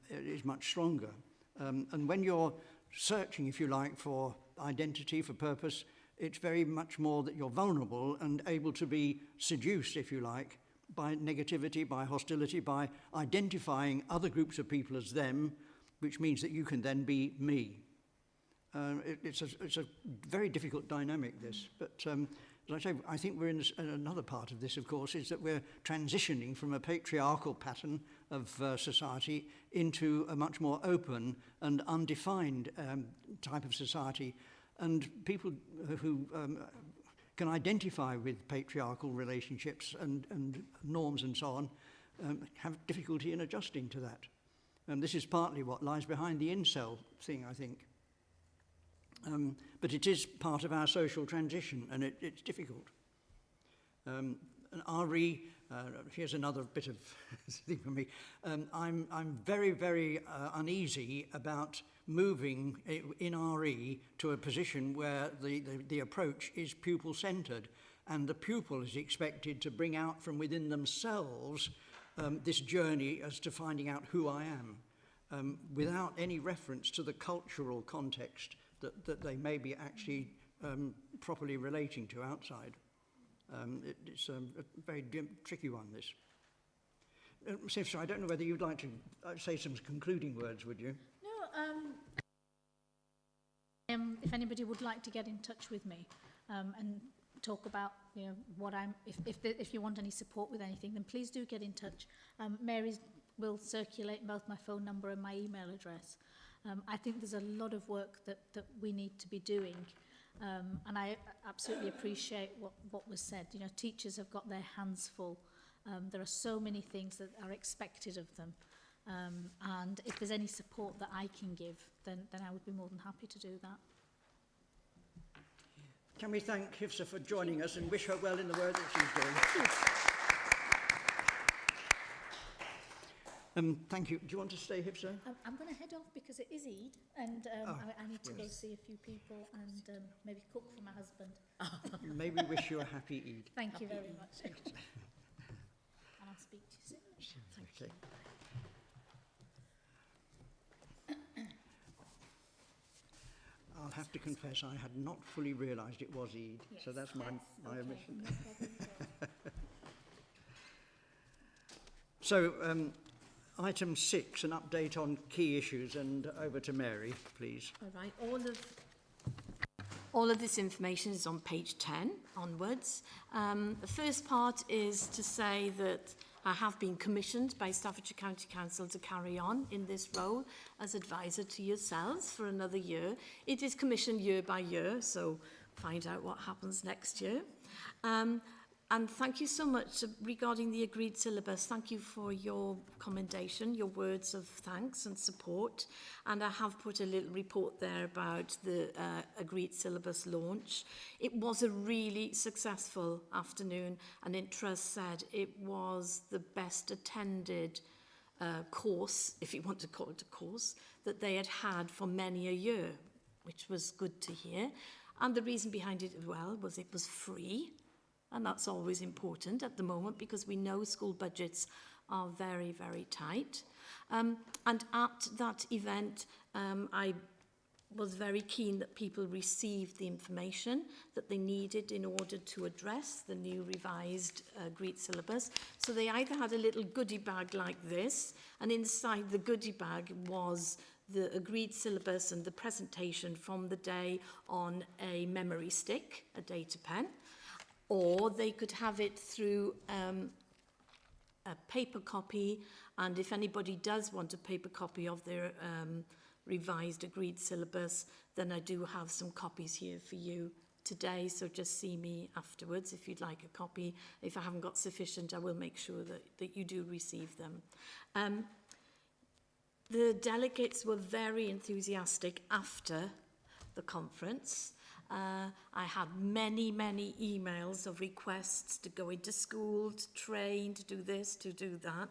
is much stronger. And when you're searching, if you like, for identity, for purpose, it's very much more that you're vulnerable and able to be seduced, if you like, by negativity, by hostility, by identifying other groups of people as them, which means that you can then be me. It's a very difficult dynamic, this, but as I say, I think we're in another part of this, of course, is that we're transitioning from a patriarchal pattern of society into a much more open and undefined type of society. And people who can identify with patriarchal relationships and norms and so on have difficulty in adjusting to that. And this is partly what lies behind the incel thing, I think. But it is part of our social transition, and it's difficult. And RE, here's another bit of thing for me. I'm very, very uneasy about moving in RE to a position where the approach is pupil-centred, and the pupil is expected to bring out from within themselves this journey as to finding out who I am, without any reference to the cultural context that they may be actually properly relating to outside. It's a very tricky one, this. Sifsa, I don't know whether you'd like to say some concluding words, would you? No, if anybody would like to get in touch with me and talk about, you know, what I'm, if you want any support with anything, then please do get in touch. Mary will circulate both my phone number and my email address. I think there's a lot of work that we need to be doing, and I absolutely appreciate what was said. You know, teachers have got their hands full. There are so many things that are expected of them, and if there's any support that I can give, then I would be more than happy to do that. Can we thank Hifsa for joining us and wish her well in the work that she's doing? Thank you. Do you want to stay, Hifsa? I'm going to head off because it is Eid, and I need to go see a few people and maybe cook for my husband. May we wish you a happy Eid. Thank you very much. And I'll speak to you soon. Okay. I'll have to confess I had not fully realised it was Eid, Yes. so that's my omission. No problem at all. So, item 6, an update on key issues, and over to Mary, please. All right, all of this information is on page 10 onwards. The first part is to say that I have been commissioned by Staffordshire County Council to carry on in this role as advisor to yourselves for another year. It is commissioned year by year, so find out what happens next year. And thank you so much regarding the agreed syllabus. Thank you for your commendation, your words of thanks and support. And I have put a little report there about the agreed syllabus launch. It was a really successful afternoon, and Intrust said it was the best attended course, if you want to call it a course, that they had had for many a year, which was good to hear. And the reason behind it as well was it was free. And that's always important at the moment because we know school budgets are very, very tight. And at that event, I was very keen that people received the information that they needed in order to address the new revised agreed syllabus. So they either had a little goodie bag like this, and inside the goodie bag was the agreed syllabus and the presentation from the day on a memory stick, a data pen, or they could have it through a paper copy, and if anybody does want a paper copy of their revised agreed syllabus, then I do have some copies here for you today, so just see me afterwards if you'd like a copy. If I haven't got sufficient, I will make sure that you do receive them. The delegates were very enthusiastic after the conference. I had many, many emails of requests to go into school, to train, to do this, to do that.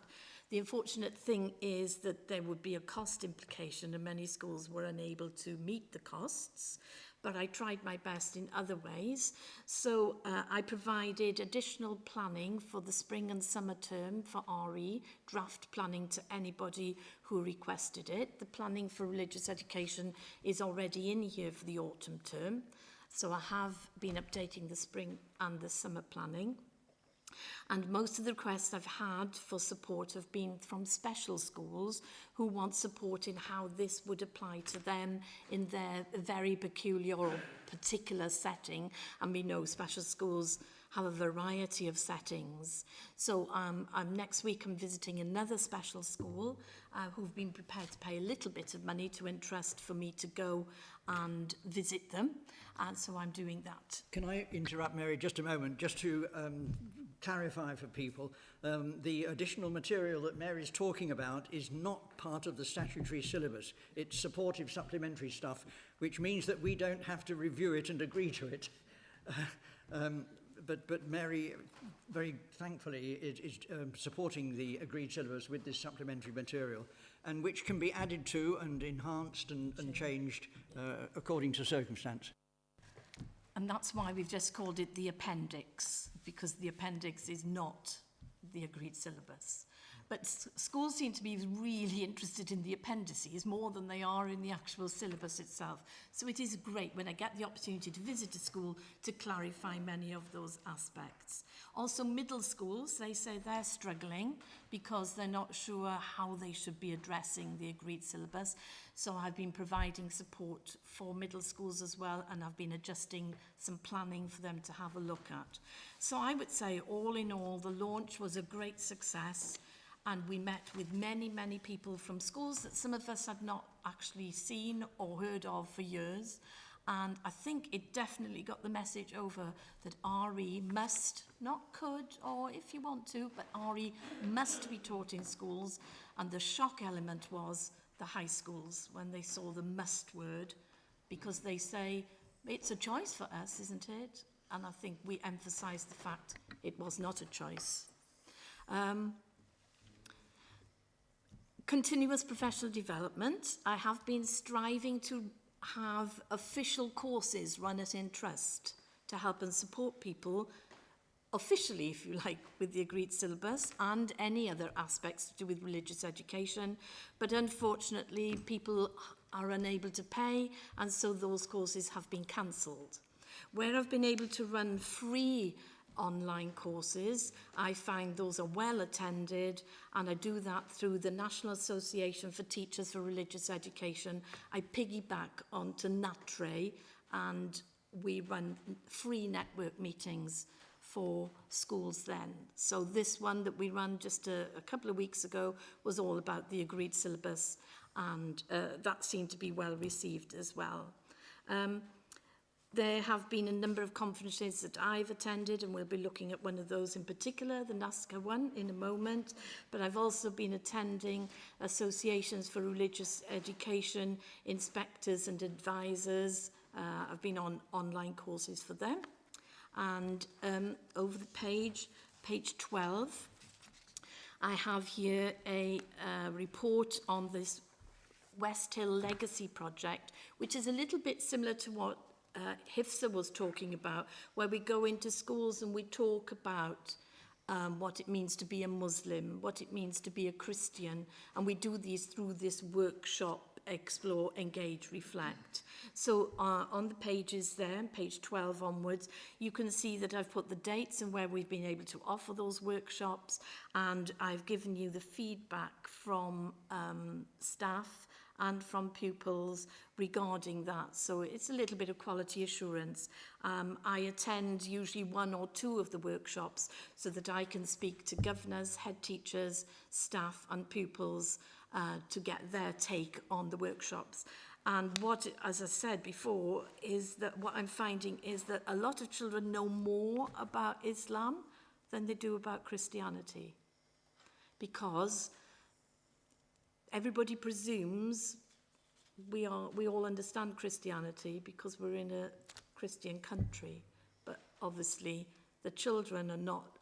The unfortunate thing is that there would be a cost implication and many schools were unable to meet the costs, but I tried my best in other ways. So I provided additional planning for the spring and summer term for RE, draft planning to anybody who requested it. The planning for religious education is already in here for the autumn term. So I have been updating the spring and the summer planning. And most of the requests I've had for support have been from special schools who want support in how this would apply to them in their very peculiar or particular setting. And we know special schools have a variety of settings. So next week I'm visiting another special school who've been prepared to pay a little bit of money to entrust for me to go and visit them. And so I'm doing that. Can I interrupt, Mary, just a moment, just to clarify for people, the additional material that Mary's talking about is not part of the statutory syllabus. It's supportive supplementary stuff, which means that we don't have to review it and agree to it. But Mary, very thankfully, is supporting the agreed syllabus with this supplementary material, and which can be added to and enhanced and changed according to circumstance. And that's why we've just called it the appendix, because the appendix is not the agreed syllabus. But schools seem to be really interested in the appendices more than they are in the actual syllabus itself. So it is great when I get the opportunity to visit a school to clarify many of those aspects. Also, middle schools, they say they're struggling because they're not sure how they should be addressing the agreed syllabus. So I've been providing support for middle schools as well, and I've been adjusting some planning for them to have a look at. So I would say, all in all, the launch was a great success. And we met with many, many people from schools that some of us had not actually seen or heard of for years. And I think it definitely got the message over that RE must, not could, or if you want to, but RE must be taught in schools. And the shock element was the high schools when they saw the must word, because they say, it's a choice for us, isn't it? And I think we emphasised the fact it was not a choice. Continuous professional development. I have been striving to have official courses run at Intrust to help and support people officially, if you like, with the agreed syllabus and any other aspects to do with religious education. But unfortunately, people are unable to pay, and so those courses have been cancelled. Where I've been able to run free online courses, I find those are well attended, and I do that through the National Association for Teachers for Religious Education. I piggyback onto NATRE, and we run free network meetings for schools then. So this one that we ran just a couple of weeks ago was all about the agreed syllabus, and that seemed to be well received as well. There have been a number of conferences that I've attended, and we'll be looking at one of those in particular, the NASCA one, in a moment. But I've also been attending associations for religious education, inspectors and advisors. I've been on online courses for them. And over the page 12, I have here a report on this West Hill Legacy project, which is a little bit similar to what Hifsa was talking about, where we go into schools and we talk about what it means to be a Muslim, what it means to be a Christian, and we do these through this workshop, Explore, Engage, Reflect. So on the pages there, page 12 onwards, you can see that I've put the dates and where we've been able to offer those workshops, and I've given you the feedback from staff and from pupils regarding that. So it's a little bit of quality assurance. I attend usually one or two of the workshops so that I can speak to governors, head teachers, staff and pupils to get their take on the workshops. And what, as I said before, is that what I'm finding is that a lot of children know more about Islam than they do about Christianity, because everybody presumes we all understand Christianity because we're in a Christian country, but obviously the children are not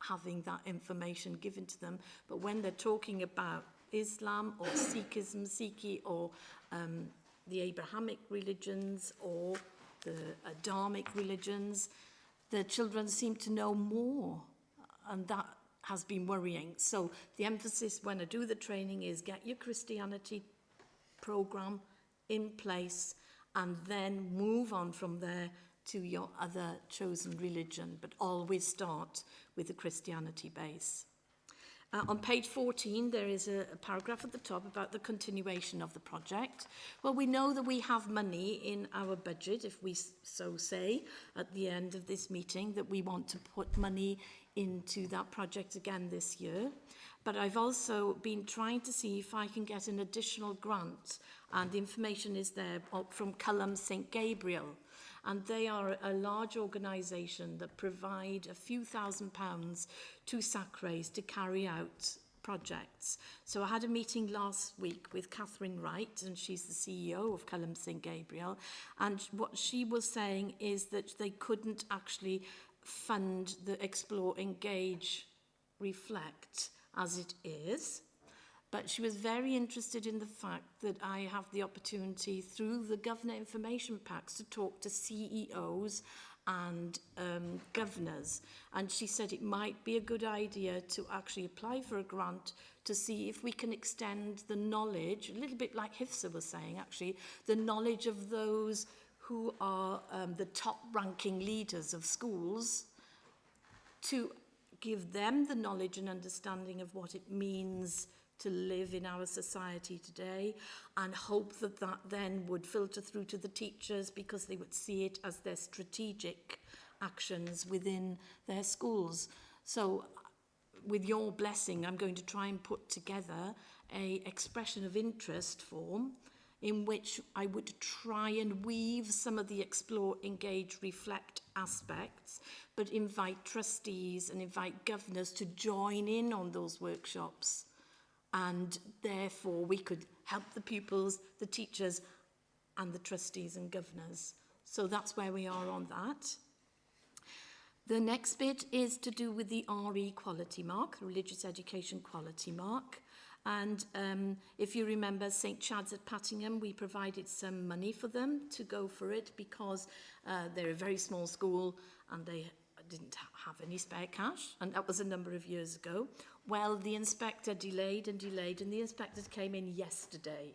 having that information given to them. But when they're talking about Islam or Sikhism, Sikhi, or the Abrahamic religions or the Adamic religions, the children seem to know more, and that has been worrying. So the emphasis when I do the training is get your Christianity program in place and then move on from there to your other chosen religion, but always start with the Christianity base. On page 14, there is a paragraph at the top about the continuation of the project. Well, we know that we have money in our budget, if we so say, at the end of this meeting, that we want to put money into that project again this year. But I've also been trying to see if I can get an additional grant, and the information is there from Culham St Gabriel. And they are a large organisation that provide a few £1,000s to Sacrays to carry out projects. So I had a meeting last week with Catherine Wright, and she's the CEO of Culham St Gabriel, and what she was saying is that they couldn't actually fund the Explore, Engage, Reflect as it is. But she was very interested in the fact that I have the opportunity through the governor information packs to talk to CEOs and governors. And she said it might be a good idea to actually apply for a grant to see if we can extend the knowledge, a little bit like HIFSA was saying actually, the knowledge of those who are the top ranking leaders of schools, to give them the knowledge and understanding of what it means to live in our society today, and hope that that then would filter through to the teachers because they would see it as their strategic actions within their schools. So with your blessing, I'm going to try and put together a expression of interest form in which I would try and weave some of the Explore, Engage, Reflect aspects, but invite trustees and invite governors to join in on those workshops. And therefore we could help the pupils, the teachers and the trustees and governors. So that's where we are on that. The next bit is to do with the RE quality mark, the Religious Education Quality Mark. And if you remember St Chad's at Pattingham, we provided some money for them to go for it because they're a very small school and they didn't have any spare cash, and that was a number of years ago. Well, the inspector delayed and delayed, and the inspectors came in yesterday.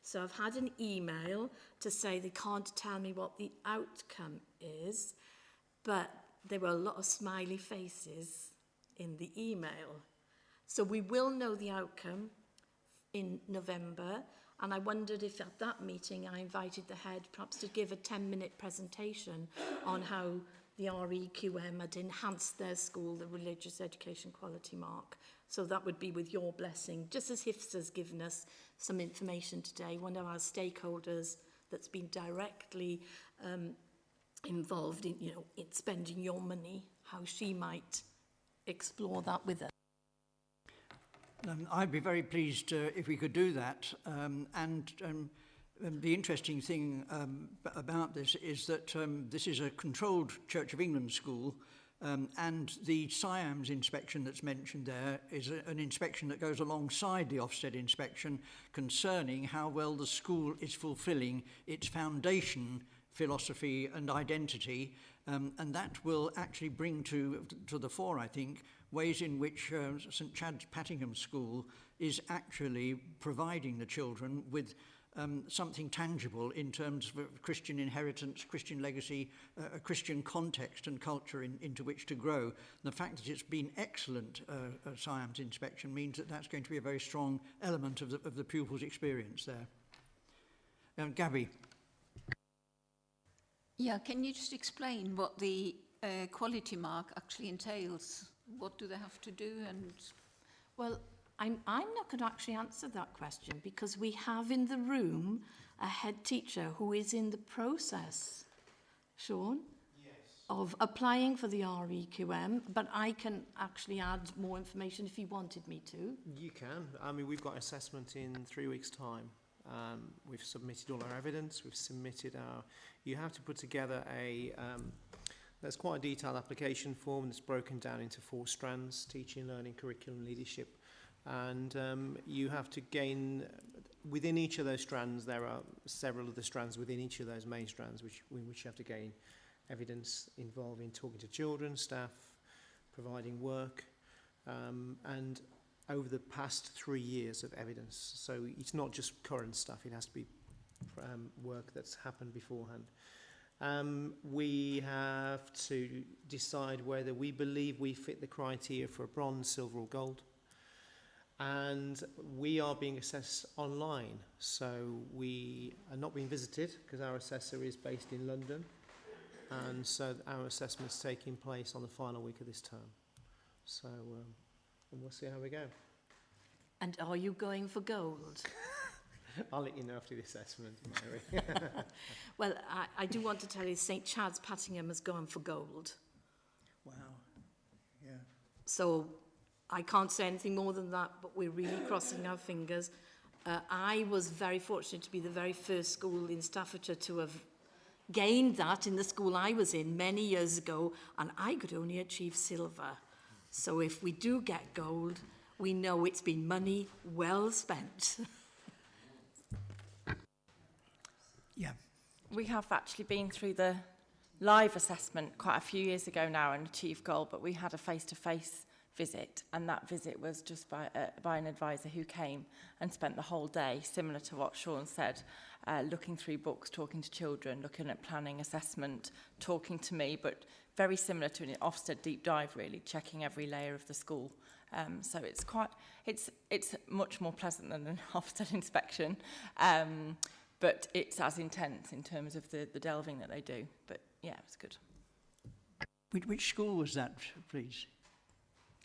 So I've had an email to say they can't tell me what the outcome is, but there were a lot of smiley faces in the email. So we will know the outcome in November, and I wondered if at that meeting I invited the head perhaps to give a 10-minute presentation on how the REQM had enhanced their school, the Religious Education Quality Mark. So that would be with your blessing. Just as HIFSA's given us some information today, one of our stakeholders that's been directly involved in, in spending your money, how she might explore that with us. I'd be very pleased if we could do that. The interesting thing about this is that this is a controlled Church of England school, and the SIAMS inspection that's mentioned there is an inspection that goes alongside the Ofsted inspection concerning how well the school is fulfilling its foundation philosophy and identity, and that will actually bring to the fore, I think, ways in which St Chad's Pattingham School is actually providing the children with something tangible in terms of Christian inheritance, Christian legacy, a Christian context and culture into which to grow. The fact that it's been excellent SIAMS inspection means that that's going to be a very strong element of the pupil's experience there. Gabby. Yeah, can you just explain what the quality mark actually entails? What do they have to do? And well, I'm not going to actually answer that question because we have in the room a head teacher who is in the process, Sean, yes, of applying for the REQM, but I can actually add more information if you wanted me to. You can. I mean, we've got assessment in 3 weeks' time. We've submitted all our evidence. We've submitted our... You have to put together a... There's quite a detailed application form that's broken down into 4 strands: teaching, learning, curriculum, leadership. And you have to gain, within each of those strands, there are several of the strands within each of those main strands which you have to gain evidence involving talking to children, staff, providing work, and over the past 3 years of evidence. So it's not just current stuff, it has to be work that's happened beforehand. We have to decide whether we believe we fit the criteria for a bronze, silver or gold. And we are being assessed online, so we are not being visited because our assessor is based in London, and so our assessment's taking place on the final week of this term. So and we'll see how we go. And are you going for gold? I'll let you know after the assessment, Mary. Well, I do want to tell you St Chad's Pattingham has gone for gold. Wow. Yeah. So I can't say anything more than that, but we're really crossing our fingers. I was very fortunate to be the very first school in Staffordshire to have gained that in the school I was in many years ago, and I could only achieve silver. So if we do get gold, we know it's been money well spent. Yeah. We have actually been through the live assessment quite a few years ago now and achieved gold, but we had a face-to-face visit, and that visit was just by an advisor who came and spent the whole day, similar to what Sean said, looking through books, talking to children, looking at planning assessment, talking to me, but very similar to an Ofsted deep dive, really, checking every layer of the school. So it's much more pleasant than an Ofsted inspection, but it's as intense in terms of the delving that they do. But yeah, it's good. Which school was that, please?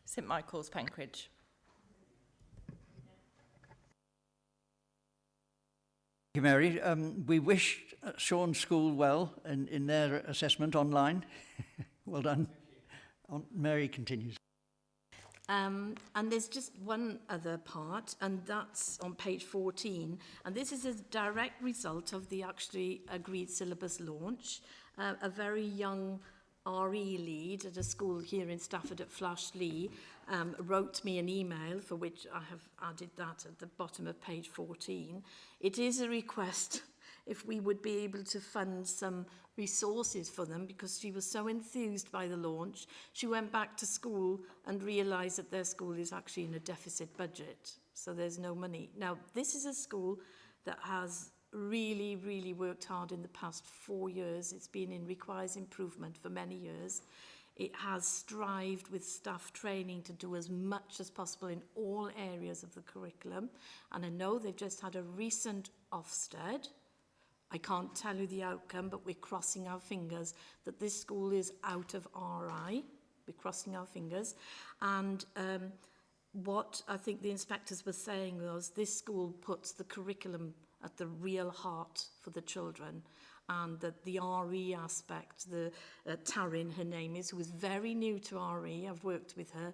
St Michael's, Penkridge. Thank you, Mary. We wish Sean's school well in their assessment online. Well done. Mary continues. And there's just one other part, and that's on page 14. And this is a direct result of the actually agreed syllabus launch. A very young RE lead at a school here in Stafford at Flashley wrote me an email, for which I have added that at the bottom of page 14. It is a request if we would be able to fund some resources for them, because she was so enthused by the launch. She went back to school and realised that their school is actually in a deficit budget, so there's no money. Now, this is a school that has really, really worked hard in the past 4 years. It's been in requires improvement for many years. It has strived with staff training to do as much as possible in all areas of the curriculum. And I know they've just had a recent Ofsted. I can't tell you the outcome, but we're crossing our fingers that this school is out of RI. We're crossing our fingers. And what I think the inspectors were saying was this school puts the curriculum at the real heart for the children, and that the RE aspect, Taryn, her name is, who was very new to RE, I've worked with her,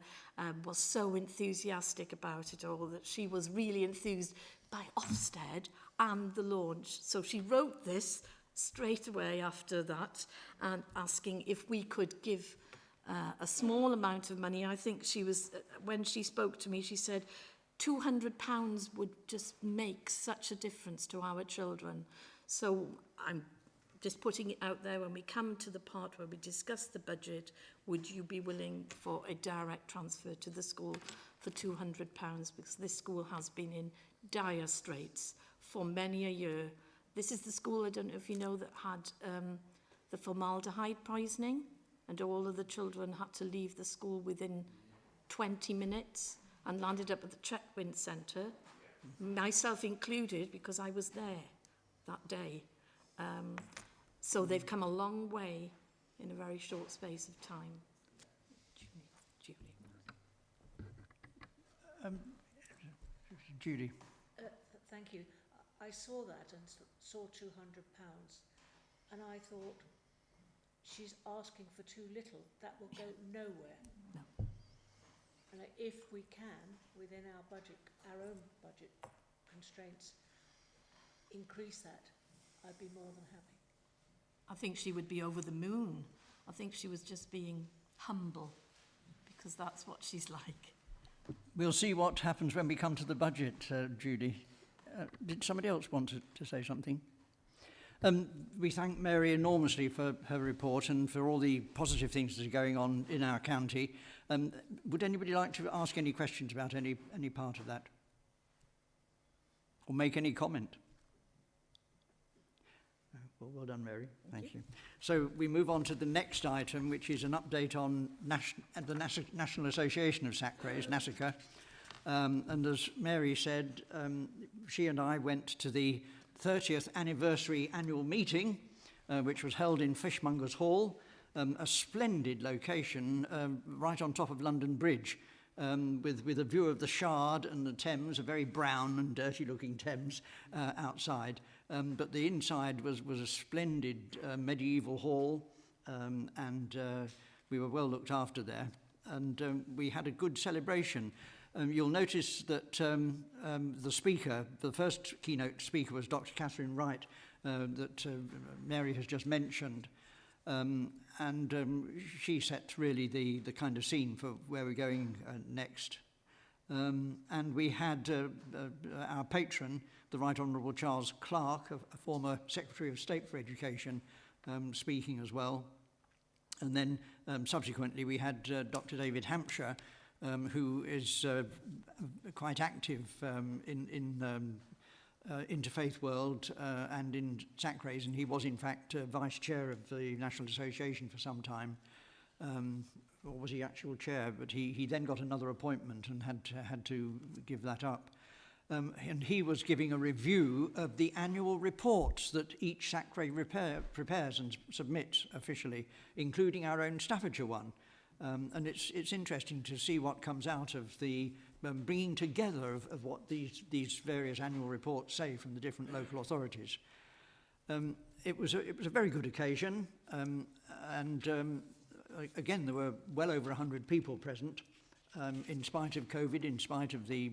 was so enthusiastic about it all that she was really enthused by Ofsted and the launch. So she wrote this straight away after that, and asking if we could give a small amount of money. I think she was, when she spoke to me, she said, £200 would just make such a difference to our children. So I'm just putting it out there, when we come to the part where we discuss the budget, would you be willing for a direct transfer to the school for £200? Because this school has been in dire straits for many a year. This is the school, I don't know if you know, that had the formaldehyde poisoning, and all of the children had to leave the school within 20 minutes. And landed up at the Chetwynd Centre, myself included, because I was there that day. So they've come a long way in a very short space of time. Judy. Thank you. I saw that and saw £200, and I thought, she's asking for too little. That will go nowhere. No. And if we can, within our budget, our own budget constraints, increase that, I'd be more than happy. I think she would be over the moon. I think she was just being humble, because that's what she's like. We'll see what happens when we come to the budget, Judy. Did somebody else want to say something? We thank Mary enormously for her report and for all the positive things that are going on in our county. Would anybody like to ask any questions about any part of that? Or make any comment? No? Well done, Mary. Thank you. So we move on to the next item, which is an update on the National Association of Sacres, NASICA. And as Mary said, she and I went to the 30th anniversary annual meeting, which was held in Fishmongers Hall, a splendid location right on top of London Bridge, with a view of the Shard and the Thames, a very brown and dirty-looking Thames outside. But the inside was a splendid medieval hall, and we were well looked after there. And we had a good celebration. You'll notice that the speaker, the first keynote speaker, was Dr. Catherine Wright, that Mary has just mentioned. She set really the kind of scene for where we're going next. And we had our patron, the Right Honourable Charles Clarke, a former Secretary of State for Education, speaking as well. And then subsequently we had Dr. David Hampshire, who is quite active in interfaith world and in Sacrays, and he was in fact vice chair of the National Association for some time, or was he actual chair? But he then got another appointment and had to give that up. And he was giving a review of the annual reports that each Sacray prepares and submits officially, including our own Staffordshire one. And it's interesting to see what comes out of the bringing together of what these various annual reports say from the different local authorities. It was a very good occasion, and again there were well over 100 people present, in spite of COVID, in spite of the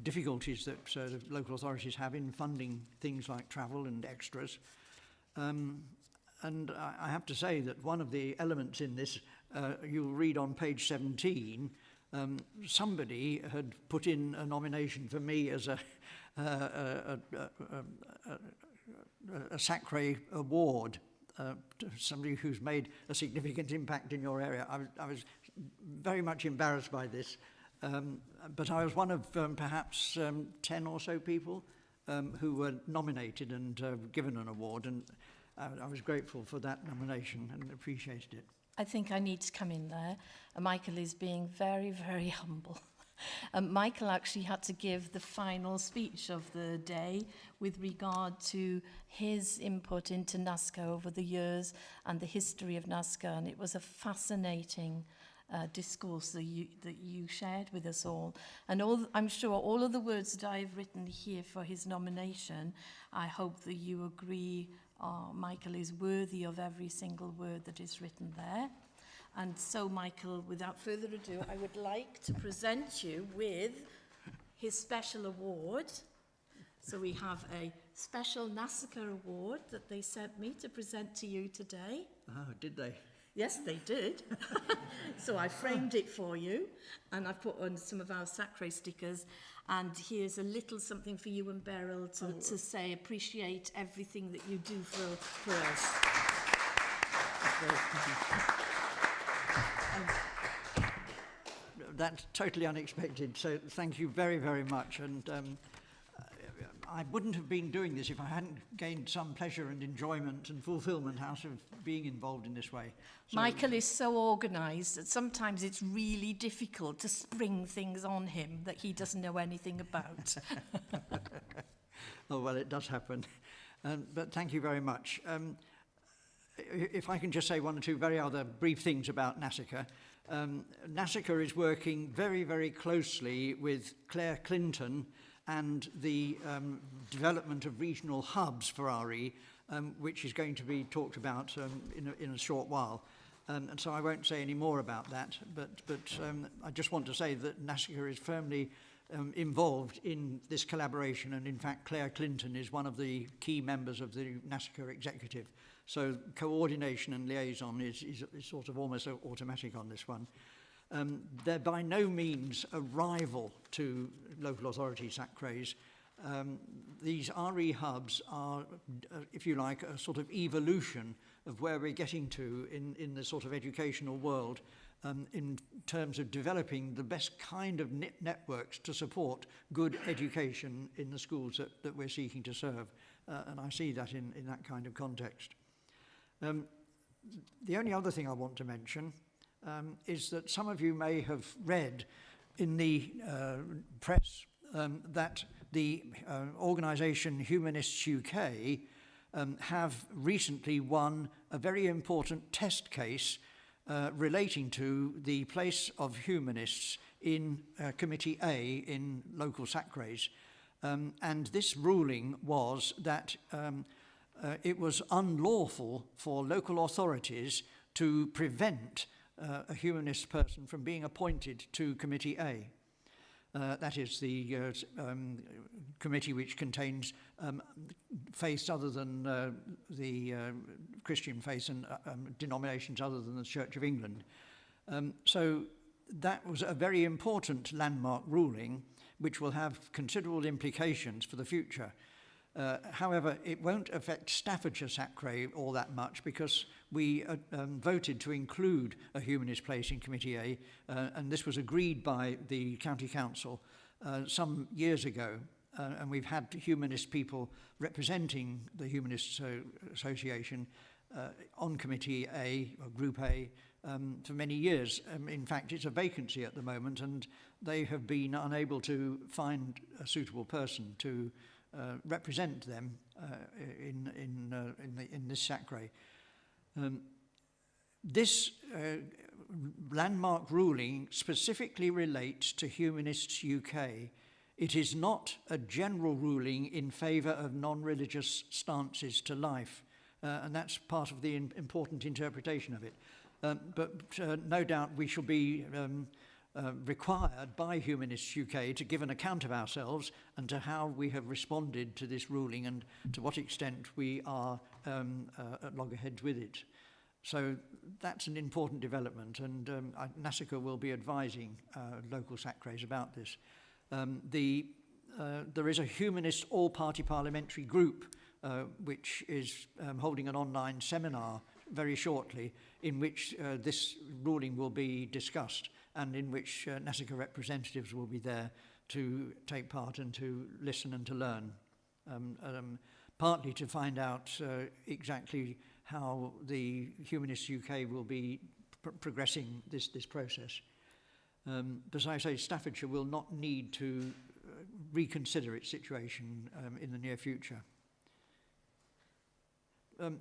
difficulties that the local authorities have in funding things like travel and extras. And I have to say that one of the elements in this, you'll read on page 17, somebody had put in a nomination for me as a Sacray award, somebody who's made a significant impact in your area. I was very much embarrassed by this, but I was one of perhaps 10 or so people who were nominated and given an award, and I was grateful for that nomination and appreciated it. I think I need to come in there. Michael is being very, very humble. Michael actually had to give the final speech of the day with regard to his input into NASCA over the years and the history of NASCA, and it was a fascinating discourse that you shared with us all. And I'm sure all of the words that I've written here for his nomination, I hope that you agree Michael is worthy of every single word that is written there. And so, Michael, without further ado, I would like to present you with his special award. So we have a special NASCA award that they sent me to present to you today. Oh, did they? Yes, they did. So I framed it for you, and I put on some of our Sacray stickers. And here's a little something for you and Beryl to say, appreciate everything that you do for us. That's totally unexpected, so thank you very, very much. And I wouldn't have been doing this if I hadn't gained some pleasure and enjoyment and fulfilment out of being involved in this way. So, Michael is so organised that sometimes it's really difficult to spring things on him that he doesn't know anything about. Oh, well, it does happen. But thank you very much. If I can just say one or two very other brief things about NASCA. NASCA is working very, very closely with Claire Clinton and the development of regional hubs for RE, which is going to be talked about in a short while. And so I won't say any more about that, but I just want to say that NASCA is firmly involved in this collaboration, and in fact Claire Clinton is one of the key members of the NASCA executive. So coordination and liaison is sort of almost automatic on this one. They're by no means a rival to local authority Sacrays. These RE hubs are, if you like, a sort of evolution of where we're getting to in the sort of educational world in terms of developing the best kind of networks to support good education in the schools that we're seeking to serve. And I see that in that kind of context. The only other thing I want to mention is that some of you may have read in the press that the organisation Humanists UK have recently won a very important test case relating to the place of humanists in Committee A in local sacres. And this ruling was that it was unlawful for local authorities to prevent a humanist person from being appointed to Committee A. That is the committee which contains faiths other than the Christian faith and denominations other than the Church of England. So that was a very important landmark ruling which will have considerable implications for the future. However, it won't affect Staffordshire Sacre all that much because we voted to include a humanist place in Committee A, and this was agreed by the County Council some years ago, and we've had humanist people representing the Humanist Association on Committee A, or Group A, for many years. In fact, it's a vacancy at the moment, and they have been unable to find a suitable person to represent them in this sacre. This landmark ruling specifically relates to Humanists UK. It is not a general ruling in favour of non-religious stances to life, and that's part of the important interpretation of it. But no doubt we shall be required by Humanists UK to give an account of ourselves and to how we have responded to this ruling and to what extent we are at loggerheads with it. So that's an important development, and NASICA will be advising local sacres about this. There is a humanist all-party parliamentary group which is holding an online seminar very shortly in which this ruling will be discussed, and in which NASICA representatives will be there to take part and to listen and to learn, partly to find out exactly how the Humanists UK will be progressing this process. But as I say, Staffordshire will not need to reconsider its situation in the near future.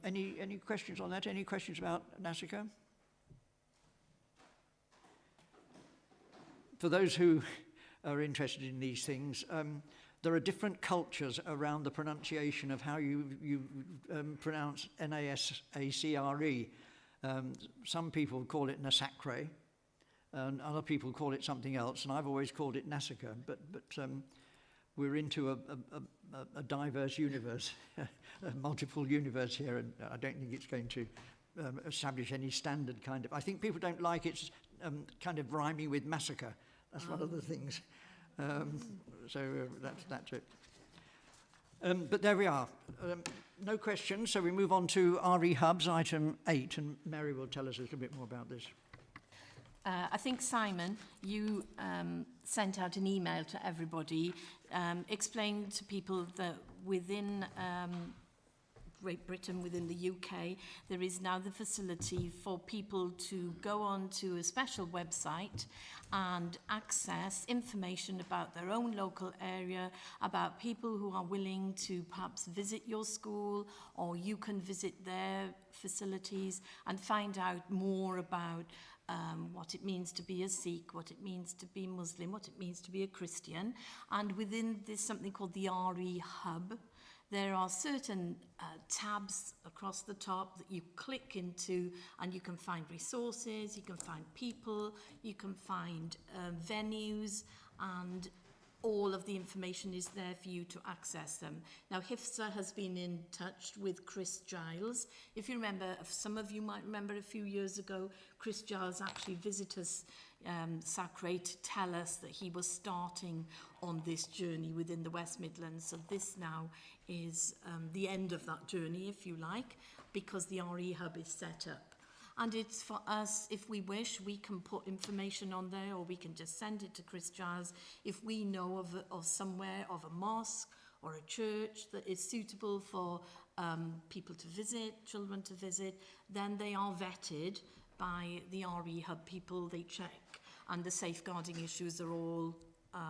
Any questions on that? Any questions about NASICA? For those who are interested in these things, there are different cultures around the pronunciation of how you pronounce N-A-S-A-C-R-E. Some people call it Nasacre, and other people call it something else, and I've always called it NASICA, but we're into a diverse universe, a multiple universe here, and I don't think it's going to establish any standard kind of... I think people don't like it kind of rhyming with massacre. That's one of the things. That's it. But there we are. No questions, so we move on to RE Hubs, item 8, and Mary will tell us a little bit more about this. I think, Simon, you sent out an email to everybody explaining to people that within Great Britain, within the UK, there is now the facility for people to go on to a special website and access information about their own local area, about people who are willing to perhaps visit your school, or you can visit their facilities and find out more about what it means to be a Sikh, what it means to be Muslim, what it means to be a Christian. And within this something called the RE Hub, there are certain tabs across the top that you click into, and you can find resources, you can find people, you can find venues, and all of the information is there for you to access them. Now, HIFSA has been in touch with Chris Giles. If you remember, some of you might remember a few years ago, Chris Giles actually visited us, Sacre, to tell us that he was starting on this journey within the West Midlands. So this now is the end of that journey, if you like, because the RE Hub is set up. And it's for us, if we wish, we can put information on there, or we can just send it to Chris Giles. If we know of somewhere, of a mosque or a church that is suitable for people to visit, children to visit, then they are vetted by the RE Hub people. They check and the safeguarding issues are all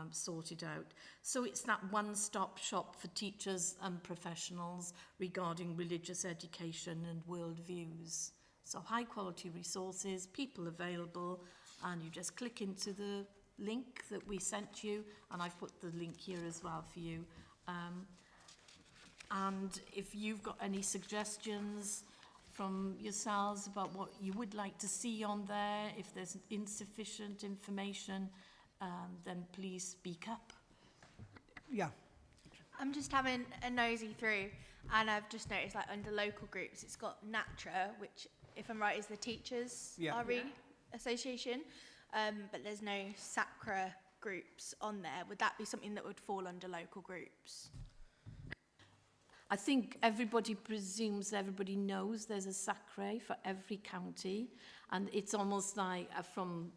sorted out. So it's that one-stop shop for teachers and professionals regarding religious education and worldviews. So high-quality resources, people available, and you just click into the link that we sent you, and I've put the link here as well for you. And if you've got any suggestions from yourselves about what you would like to see on there, if there's insufficient information, then please speak up. Yeah. I'm just having a nosy through, and I've just noticed, like, under local groups, it's got NATRA, which, if I'm right, is the Teachers RE Association, but there's no SACRA groups on there. Would that be something that would fall under local groups? I think everybody presumes everybody knows there's a SACRA for every county, and it's almost like from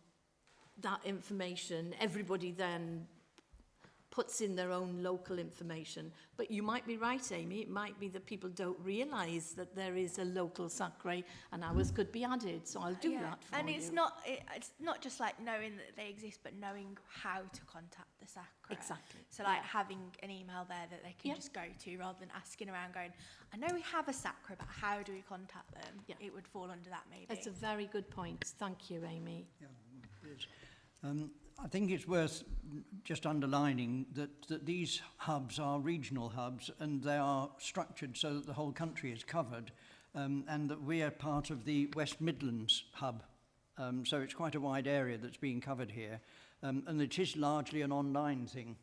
that information, everybody then puts in their own local information. But you might be right, Amy, it might be that people don't realise that there is a local SACRA and ours could be added, so I'll do that for and you. it's not just like knowing that they exist, but knowing how to contact the SACRA. Exactly. So like having an email there that they can just go to, rather than asking around going, I know we have a SACRA, but how do we contact them? It would fall under that maybe. It's a very good point. Thank you, Amy. Yeah, it is. I think it's worth just underlining that these hubs are regional hubs, and they are structured so that the whole country is covered, and that we are part of the West Midlands hub. So it's quite a wide area that's being covered here, and it is largely an online thing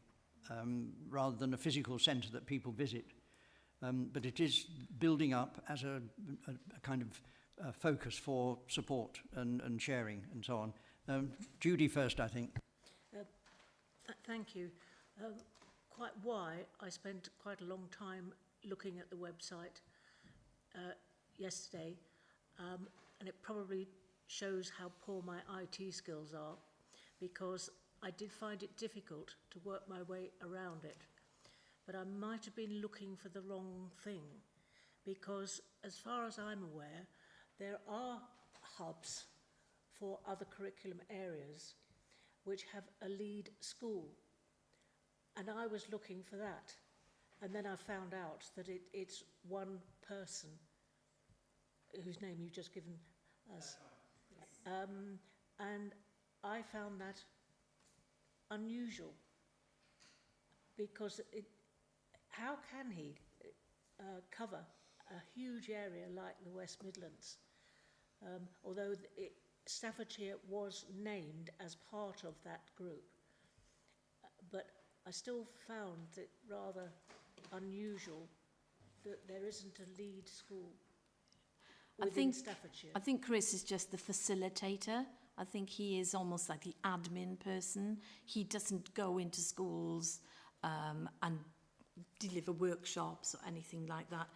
rather than a physical centre that people visit. But it is building up as a kind of focus for support and sharing and so on. Judy first, I think. Thank you. Quite why I spent quite a long time looking at the website yesterday, and it probably shows how poor my IT skills are, because I did find it difficult to work my way around it. But I might have been looking for the wrong thing, because as far as I'm aware, there are hubs for other curriculum areas which have a lead school. And I was looking for that. And then I found out that it's one person whose name you've just given us. And I found that unusual, because how can he cover a huge area like the West Midlands? Although Staffordshire was named as part of that group, but I still found it rather unusual that there isn't a lead school within Staffordshire. I think Chris is just the facilitator. I think he is almost like the admin person. He doesn't go into schools and deliver workshops or anything like that.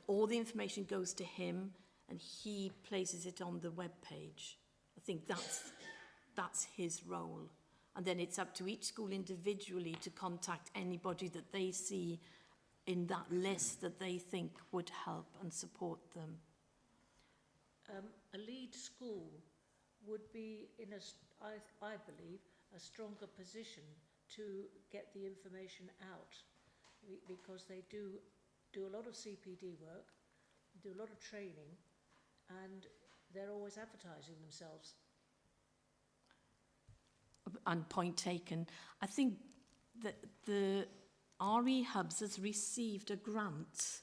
All the information goes to him, and he places it on the web page. I think that's his role. And then it's up to each school individually to contact anybody that they see in that list that they think would help and support them. A lead school would be in I believe, a stronger position to get the information out, because they do a lot of CPD work, do a lot of training, and they're always advertising themselves. And point taken. I think that the RE Hubs has received a grant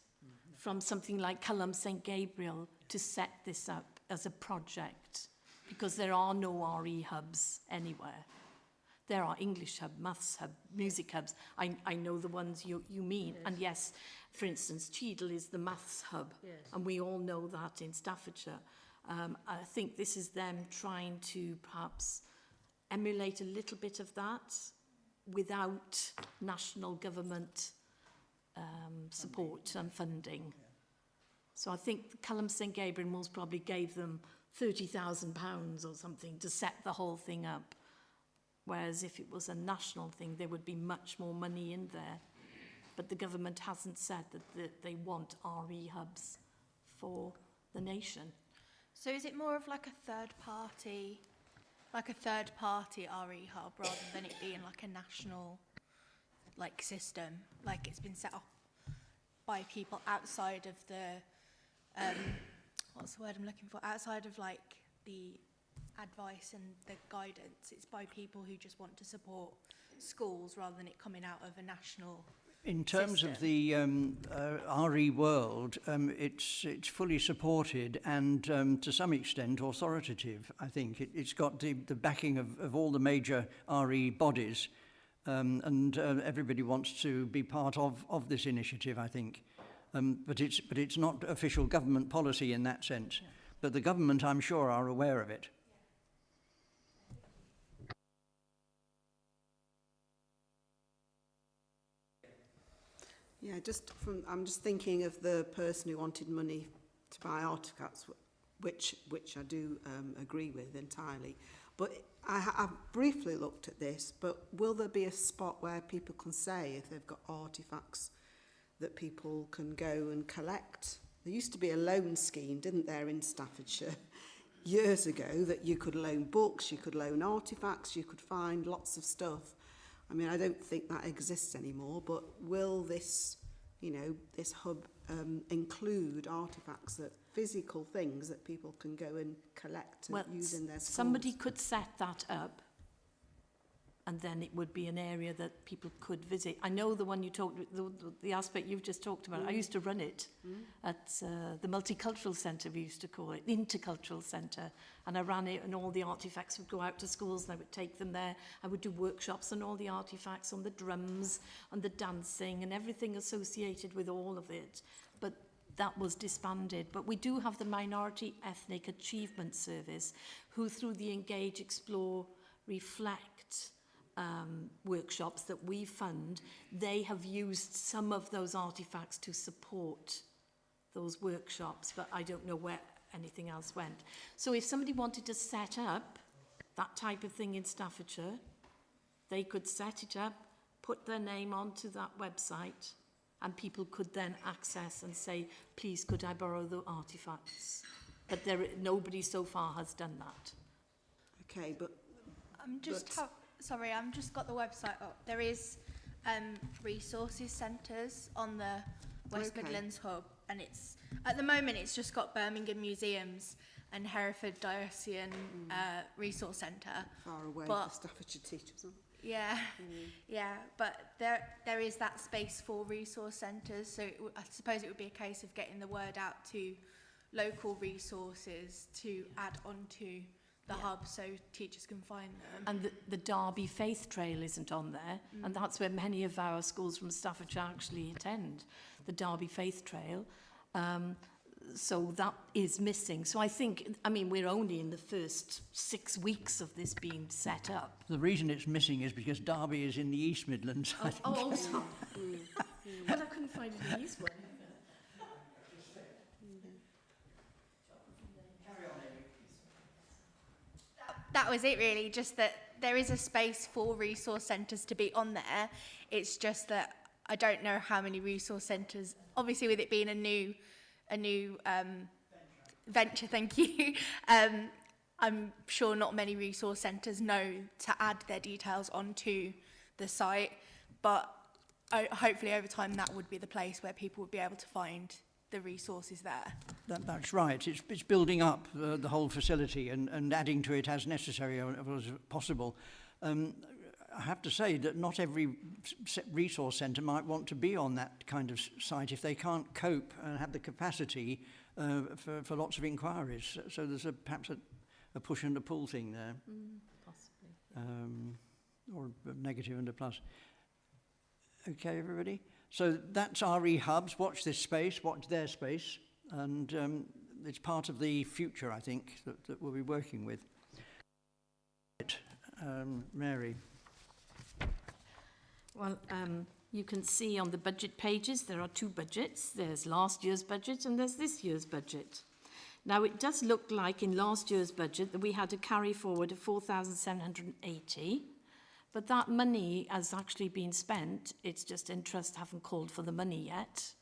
from something like Culham St Gabriel to set this up as a project, because there are no RE Hubs anywhere. There are English Hub, Maths Hub, Music Hubs. I know the ones you mean. Yes. And yes, for instance, Cheadle is the Maths Hub, yes. And we all know that in Staffordshire. I think this is them trying to perhaps emulate a little bit of that without national government support and funding. Yeah. So I think Culham St Gabriel most probably gave them £30,000 or something to set the whole thing up. Whereas if it was a national thing, there would be much more money in there. But the government hasn't said that they want RE Hubs for the nation. So is it more of like a third party like a third party RE hub rather than it being like a national like system, like it's been set up by people outside of the what's the word I'm looking for, outside of like the advice and the guidance. It's by people who just want to support schools rather than it coming out of a national In terms system. of the RE world, it's fully supported and to some extent authoritative. I think it's got the backing of all the major RE bodies, and everybody wants to be part of this initiative, I think. But it's not official government policy in that sense. Yeah. But the government, I'm sure, are aware of it. Yeah, I'm just thinking of the person who wanted money to buy artefacts, which I do agree with entirely. But I've briefly looked at this, but will there be a spot where people can say if they've got artefacts that people can go and collect? There used to be a loan scheme, didn't there, in Staffordshire years ago, that you could loan books, you could loan artefacts, you could find lots of stuff. I mean, I don't think that exists anymore, but will this, this hub include artefacts, that physical things that people can go and collect and use in their schools? Somebody could set that up, and then it would be an area that people could visit. I know the one you talked, the aspect you've just talked about. I used to run it at the Multicultural Centre, we used to call it, the Intercultural Centre. And I ran it, and all the artefacts would go out to schools, and I would take them there. I would do workshops on all the artefacts, on the drums, on the dancing, and everything associated with all of it. But that was disbanded. But we do have the Minority Ethnic Achievement Service, who through the Engage, Explore, Reflect workshops that we fund, they have used some of those artefacts to support those workshops, but I don't know where anything else went. So if somebody wanted to set up that type of thing in Staffordshire, they could set it up, put their name onto that website, and people could then access and say, please, could I borrow the artefacts? But nobody so far has done that. Okay, but... Sorry, I've just got the website up. There is resources centres on the West Midlands hub, and it's at the moment it's just got Birmingham Museums and Hereford Diocesan Resource Centre. Far away for Staffordshire teachers, aren't they? Yeah, yeah, but there is that space for resource centres, so I suppose it would be a case of getting the word out to local resources to add onto the hub so teachers can find them. And the Derby Faith Trail isn't on there, and that's where many of our schools from Staffordshire actually attend, the Derby Faith Trail. So that is missing. So I think, we're only in the first 6 weeks of this being set up. The reason it's missing is because Derby is in the East Midlands. Sorry. Well, I couldn't find it in the East one. That was it really, just that there is a space for resource centres to be on there. It's just that I don't know how many resource centres, obviously with it being a new venture, thank you. I'm sure not many resource centres know to add their details onto the site, but hopefully over time that would be the place where people would be able to find the resources there. That's right. It's building up the whole facility and adding to it as necessary or as possible. I have to say that not every resource centre might want to be on that kind of site if they can't cope and have the capacity for lots of inquiries. So there's perhaps a push and a pull thing there. Possibly. Or a negative and a plus. Okay, everybody? So that's RE Hubs. Watch this space, watch their space, and it's part of the future, I think, that we'll be working with. Mary. Well, you can see on the budget pages there are two budgets. There's last year's budget and there's this year's budget. Now, it does look like in last year's budget that we had a carry forward of 4,780. But that money has actually been spent. It's just interest haven't called for the money yet.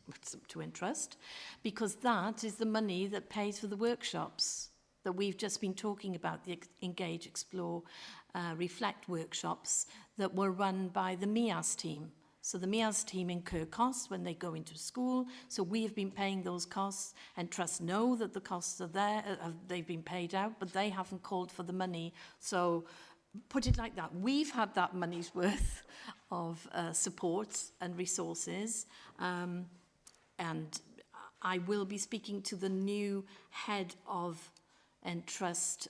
It's up to interest. Because that is the money that pays for the workshops that we've just been talking about, the Engage, Explore, Reflect workshops that were run by the MIAS team. So the MIAS team incur costs when they go into school. So we have been paying those costs, and trusts know that the costs are there, they've been paid out, but they haven't called for the money. So put it like that. We've had that money's worth of support and resources. And I will be speaking to the new head of Entrust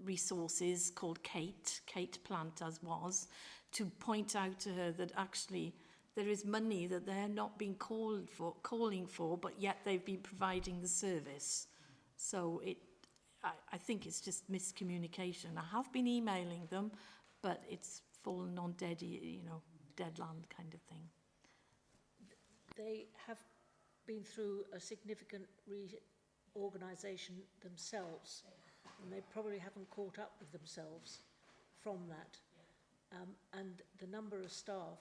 resources called Kate Plant as was, to point out to her that actually there is money that they're not being calling for, but yet they've been providing the service. So I think it's just miscommunication. I have been emailing them, but it's fallen on deadland kind of thing. They have been through a significant reorganisation themselves, and they probably haven't caught up with themselves from that. And the number of staff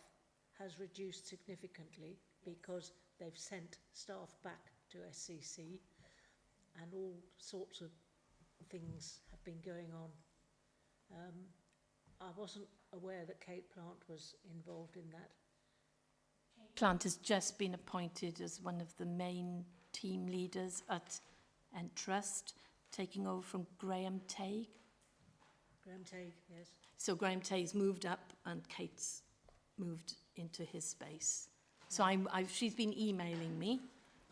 has reduced significantly because they've sent staff back to SCC, and all sorts of things have been going on. I wasn't aware that Kate Plant was involved in that. Plant has just been appointed as one of the main team leaders at Entrust, taking over from Graham Tague. Graham Tague, yes. So Graham Tague's moved up and Kate's moved into his space. So she's been emailing me,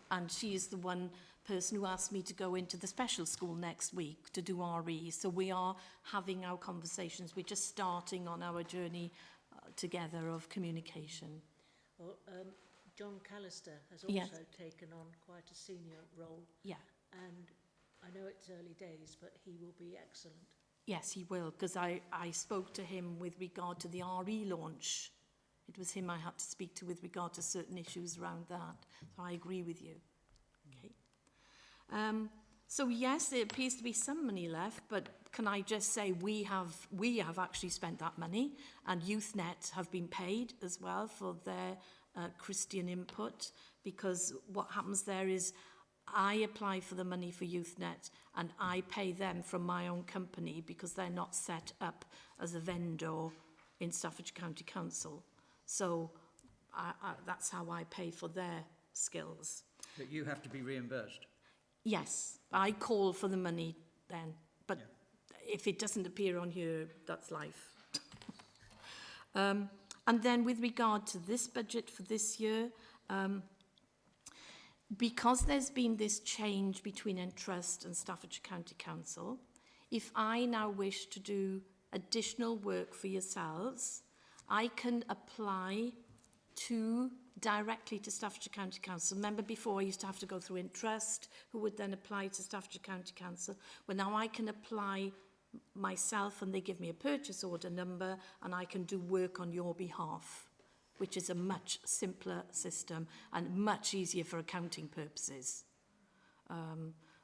and she is the one person who asked me to go into the special school next week to do RE. So we are having our conversations. We're just starting on our journey together of communication. Well, John Callister has also taken on quite a senior role. Yeah. And I know it's early days, but he will be excellent. Yes, he will, because I spoke to him with regard to the RE launch. It was him I had to speak to with regard to certain issues around that. So I agree with you. Okay. So yes, there appears to be some money left, but can I just say we have actually spent that money, and YouthNet have been paid as well for their Christian input, because what happens there is I apply for the money for YouthNet and I pay them from my own company because they're not set up as a vendor in Staffordshire County Council. So that's how I pay for their skills. But you have to be reimbursed. Yes, I call for the money then, but if it doesn't appear on here, that's life. And then with regard to this budget for this year, because there's been this change between Entrust and Staffordshire County Council, if I now wish to do additional work for yourselves, I can apply directly to Staffordshire County Council. Remember before I used to have to go through Entrust, who would then apply to Staffordshire County Council. Well, now I can apply myself and they give me a purchase order number and I can do work on your behalf, which is a much simpler system and much easier for accounting purposes.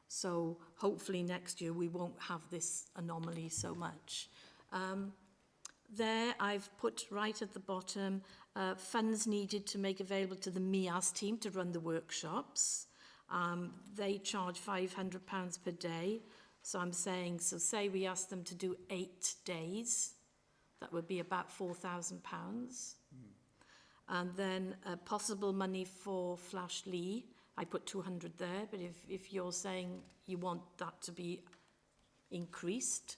So hopefully next year we won't have this anomaly so much. There I've put right at the bottom funds needed to make available to the MIAS team to run the workshops. They charge £500 per day. So I'm saying, so say we ask them to do 8 days, that would be about £4,000. And then possible money for Flash Lee, I put 200 there, but if you're saying you want that to be increased,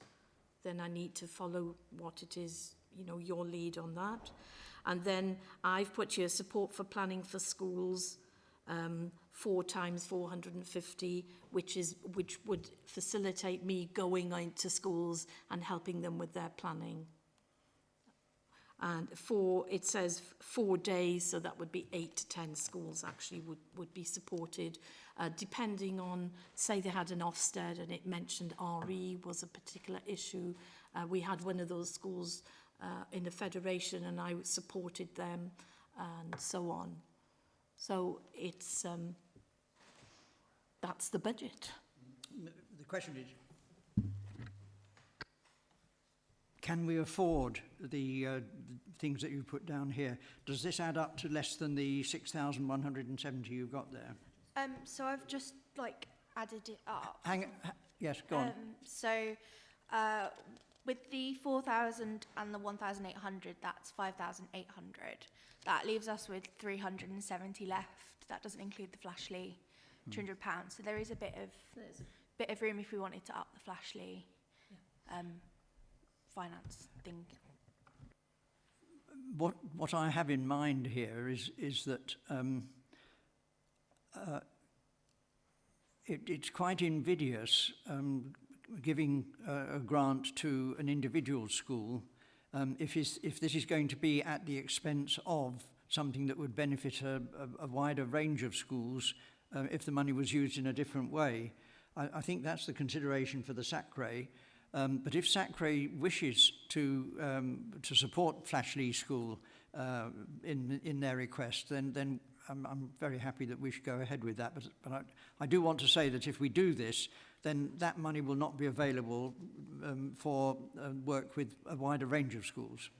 then I need to follow what it is, your lead on that. And then I've put here support for planning for schools, 4 times 450, which would facilitate me going into schools and helping them with their planning. And it says 4 days, so that would be 8 to 10 schools actually would be supported, depending on, say they had an Ofsted and it mentioned RE was a particular issue. We had one of those schools in the Federation and I supported them and so on. So it's, that's the budget. The question is, can we afford the things that you put down here? Does this add up to less than the 6,170 you've got there? So I've just added it up. Yes, go on. So, with the 4,000 and the 1,800, that's 5,800. That leaves us with 370 left. That doesn't include the Flashly £200. So there is a bit of room if we wanted to up the Flashly finance thing. What I have in mind here is that it's quite invidious giving a grant to an individual school if this is going to be at the expense of something that would benefit a wider range of schools if the money was used in a different way. I think that's the consideration for the SACRE. But if SACRE wishes to support Flashly School in their request, then I'm very happy that we should go ahead with that. But I do want to say that if we do this, then that money will not be available for work with a wider range of schools.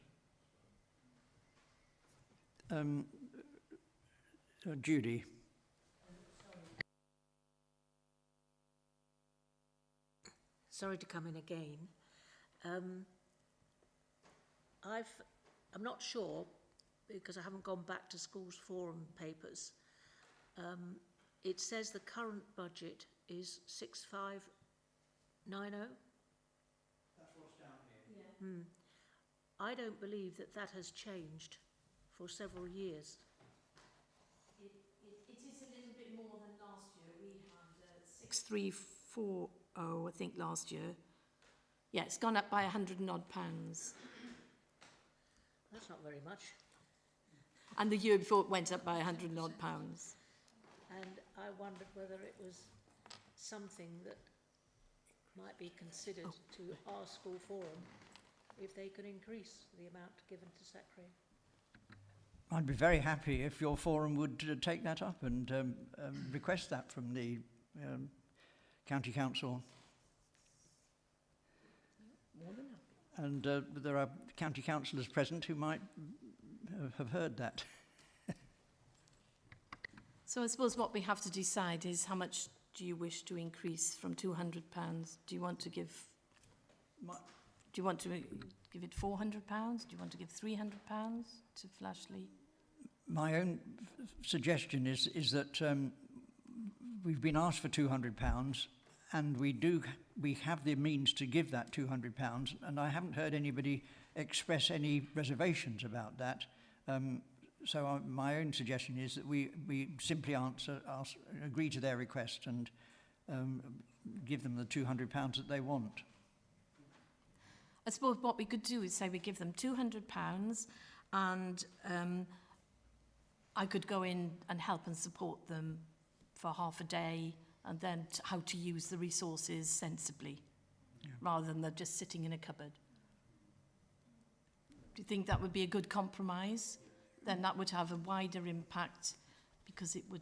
Judy. Sorry to come in again. I'm not sure, because I haven't gone back to schools forum papers. It says the current budget is 6590. That's what's down here. Yeah. I don't believe that has changed for several years. It is a little bit more than last year. We had 6340, I think, last year. Yeah, it's gone up by £100 and odd. That's not very much. And the year before it went up by £100 and odd. And I wondered whether it was something that might be considered to our school forum if they could increase the amount given to SACRE. I'd be very happy if your forum would take that up and request that from the County Council. More than happy. And there are county councillors present who might have heard that. So I suppose what we have to decide is how much do you wish to increase from £200? Do you want to give? Do you want to give it £400? Do you want to give £300 to Flashly? My own suggestion is that we've been asked for £200, and we have the means to give that £200, and I haven't heard anybody express any reservations about that. So my own suggestion is that we simply agree to their request and give them the £200 that they want. I suppose what we could do is say we give them £200 and I could go in and help and support them for half a day and then how to use the resources sensibly, rather than they're just sitting in a cupboard. Do you think that would be a good compromise? Then that would have a wider impact because it would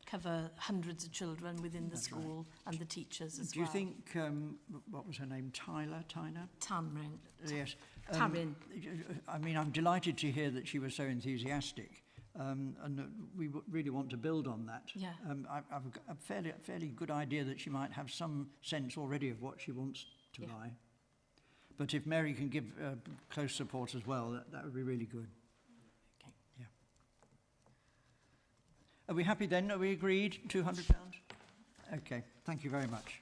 cover hundreds of children within the school and the teachers as well. Do you think, what was her name, Tyner? Tamrin. Yes. Taryn. I mean, I'm delighted to hear that she was so enthusiastic, and that we really want to build on that. Yeah. I've got a fairly good idea that she might have some sense already of what she wants to buy. But if Mary can give close support as well, that would be really good. Okay. Yeah. Are we happy then? Are we agreed? £200? Okay, thank you very much.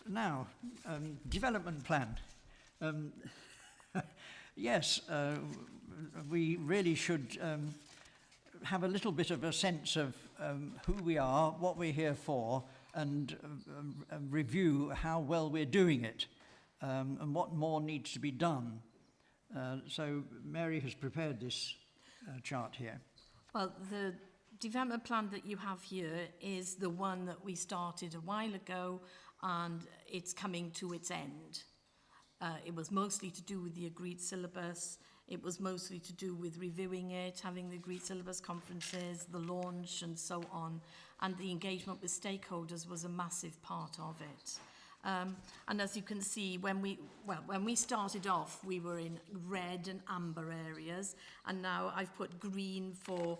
Now, development plan. Yes, we really should have a little bit of a sense of who we are, what we're here for, and review how well we're doing it, and what more needs to be done. So Mary has prepared this chart here. Well, the development plan that you have here is the one that we started a while ago, and it's coming to its end. It was mostly to do with the agreed syllabus. It was mostly to do with reviewing it, having the agreed syllabus conferences, the launch and so on. And the engagement with stakeholders was a massive part of it. And as you can see, when we started off, we were in red and amber areas, and now I've put green for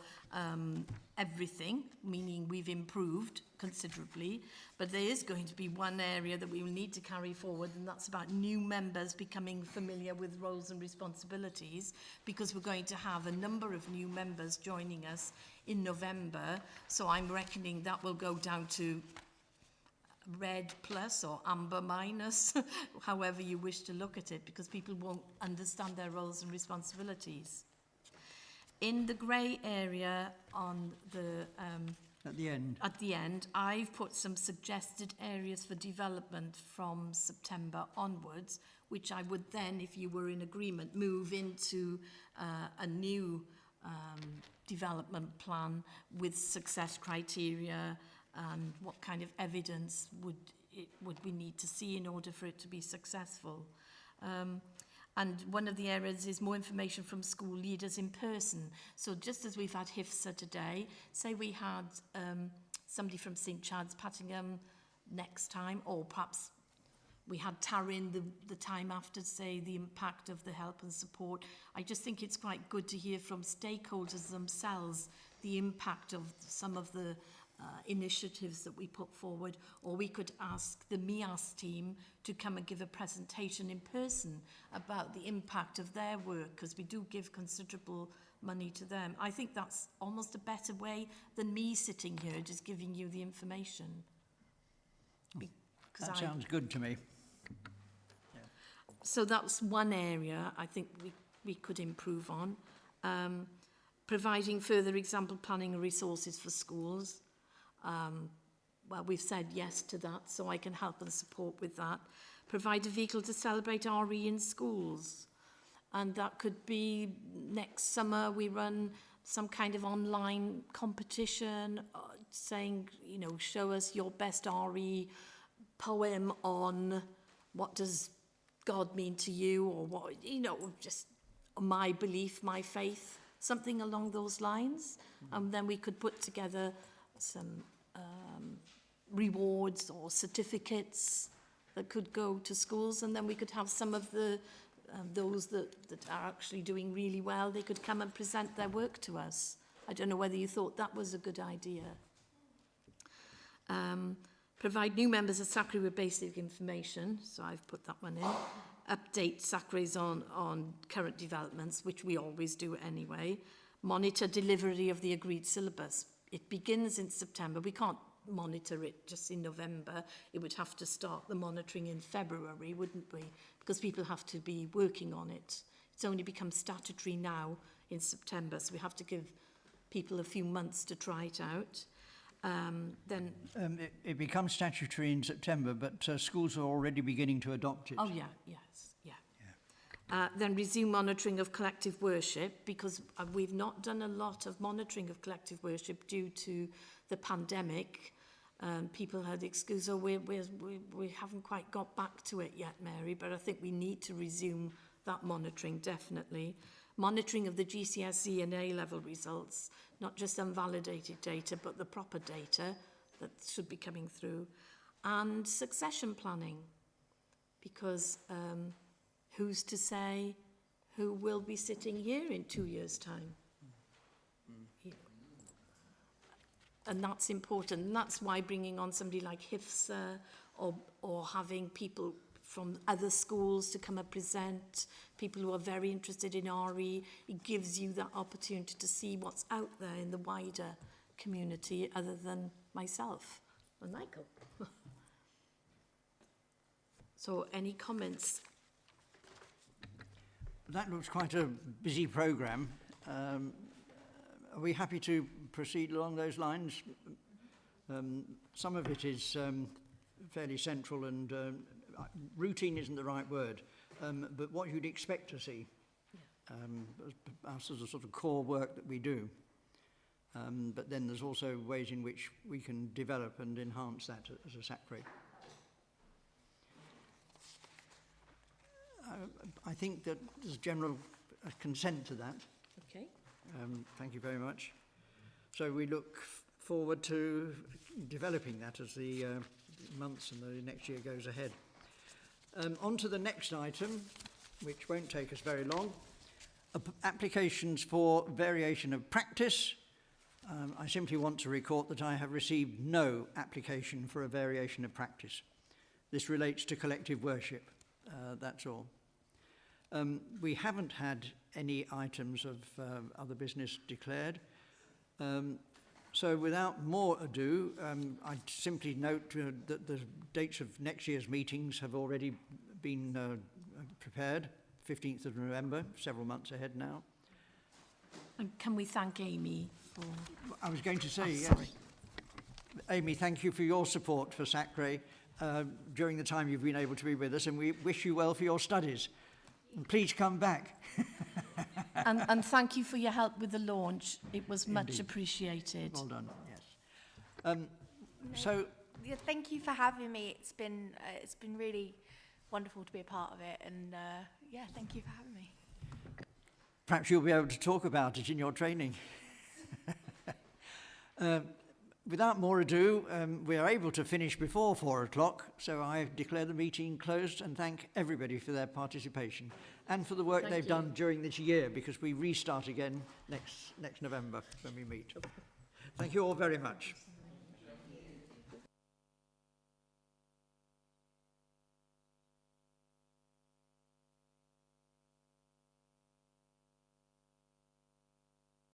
everything, meaning we've improved considerably. But there is going to be one area that we will need to carry forward, and that's about new members becoming familiar with roles and responsibilities, because we're going to have a number of new members joining us in November. So I'm reckoning that will go down to red plus or amber minus, however you wish to look at it, because people won't understand their roles and responsibilities. In the grey area on the At the end, I've put some suggested areas for development from September onwards, which I would then, if you were in agreement, move into a new development plan with success criteria and what kind of evidence would we need to see in order for it to be successful. And one of the areas is more information from school leaders in person. So just as we've had HIFSA today, say we had somebody from St Chad's Pattingham next time, or perhaps we had Taryn the time after to say the impact of the help and support. I just think it's quite good to hear from stakeholders themselves the impact of some of the initiatives that we put forward, or we could ask the MIAS team to come and give a presentation in person about the impact of their work, because we do give considerable money to them. I think that's almost a better way than me sitting here just giving you the information. that sounds good to me. So that's one area I think we could improve on. Providing further example planning and resources for schools. Well, we've said yes to that, so I can help and support with that. Provide a vehicle to celebrate RE in schools. And that could be next summer we run some kind of online competition saying, you know, show us your best RE poem on what does God mean to you, or what, you know, just my belief, my faith, something along those lines. And then we could put together some rewards or certificates that could go to schools, and then we could have some of the those that are actually doing really well, they could come and present their work to us. I don't know whether you thought that was a good idea. Provide new members of SACRI with basic information, so I've put that one in. Update SACRIs on current developments, which we always do anyway. Monitor delivery of the agreed syllabus. It begins in September. We can't monitor it just in November. It would have to start the monitoring in February, wouldn't we? Because people have to be working on it. It's only become statutory now in September, so we have to give people a few months to try it out. It becomes statutory in September, but schools are already beginning to adopt it. Oh, yeah, yes, yeah. Then resume monitoring of collective worship, because we've not done a lot of monitoring of collective worship due to the pandemic. People had excuse, oh, we haven't quite got back to it yet, Mary, but I think we need to resume that monitoring, definitely. Monitoring of the GCSE and A-level results, not just unvalidated data, but the proper data that should be coming through. And succession planning, because who's to say who will be sitting here in 2 years' time? And that's important, and that's why bringing on somebody like HIFSA or having people from other schools to come and present, people who are very interested in RE, it gives you that opportunity to see what's out there in the wider community other than myself and Michael. So any comments? That looks quite a busy programme. Are we happy to proceed along those lines? Some of it is fairly central, and routine isn't the right word, but what you'd expect to see as a sort of core work that we do. But then there's also ways in which we can develop and enhance that as a SACRI. I think that there's general consent to that. Okay. Thank you very much. So we look forward to developing that as the months and the next year goes ahead. On to the next item, which won't take us very long. Applications for variation of practice. I simply want to record that I have received no application for a variation of practice. This relates to collective worship, that's all. We haven't had any items of other business declared. So without more ado, I'd simply note that the dates of next year's meetings have already been prepared, 15th of November, several months ahead now. And can we thank Amy for... I was going to say, yes. Sorry. Amy, thank you for your support for SACRE during the time you've been able to be with us, and we wish you well for your studies. And please come back. and thank you for your help with the launch. It was much Indeed. Appreciated. Well done, yes. So, Yeah, thank you for having me. It's been really wonderful to be a part of it, and yeah, thank you for having me. perhaps you'll be able to talk about it in your training. Without more ado, we are able to finish before 4 o'clock, so I declare the meeting closed and thank everybody for their participation and for the work they've done during this year, because we restart again next November when we meet. Thank you all very much.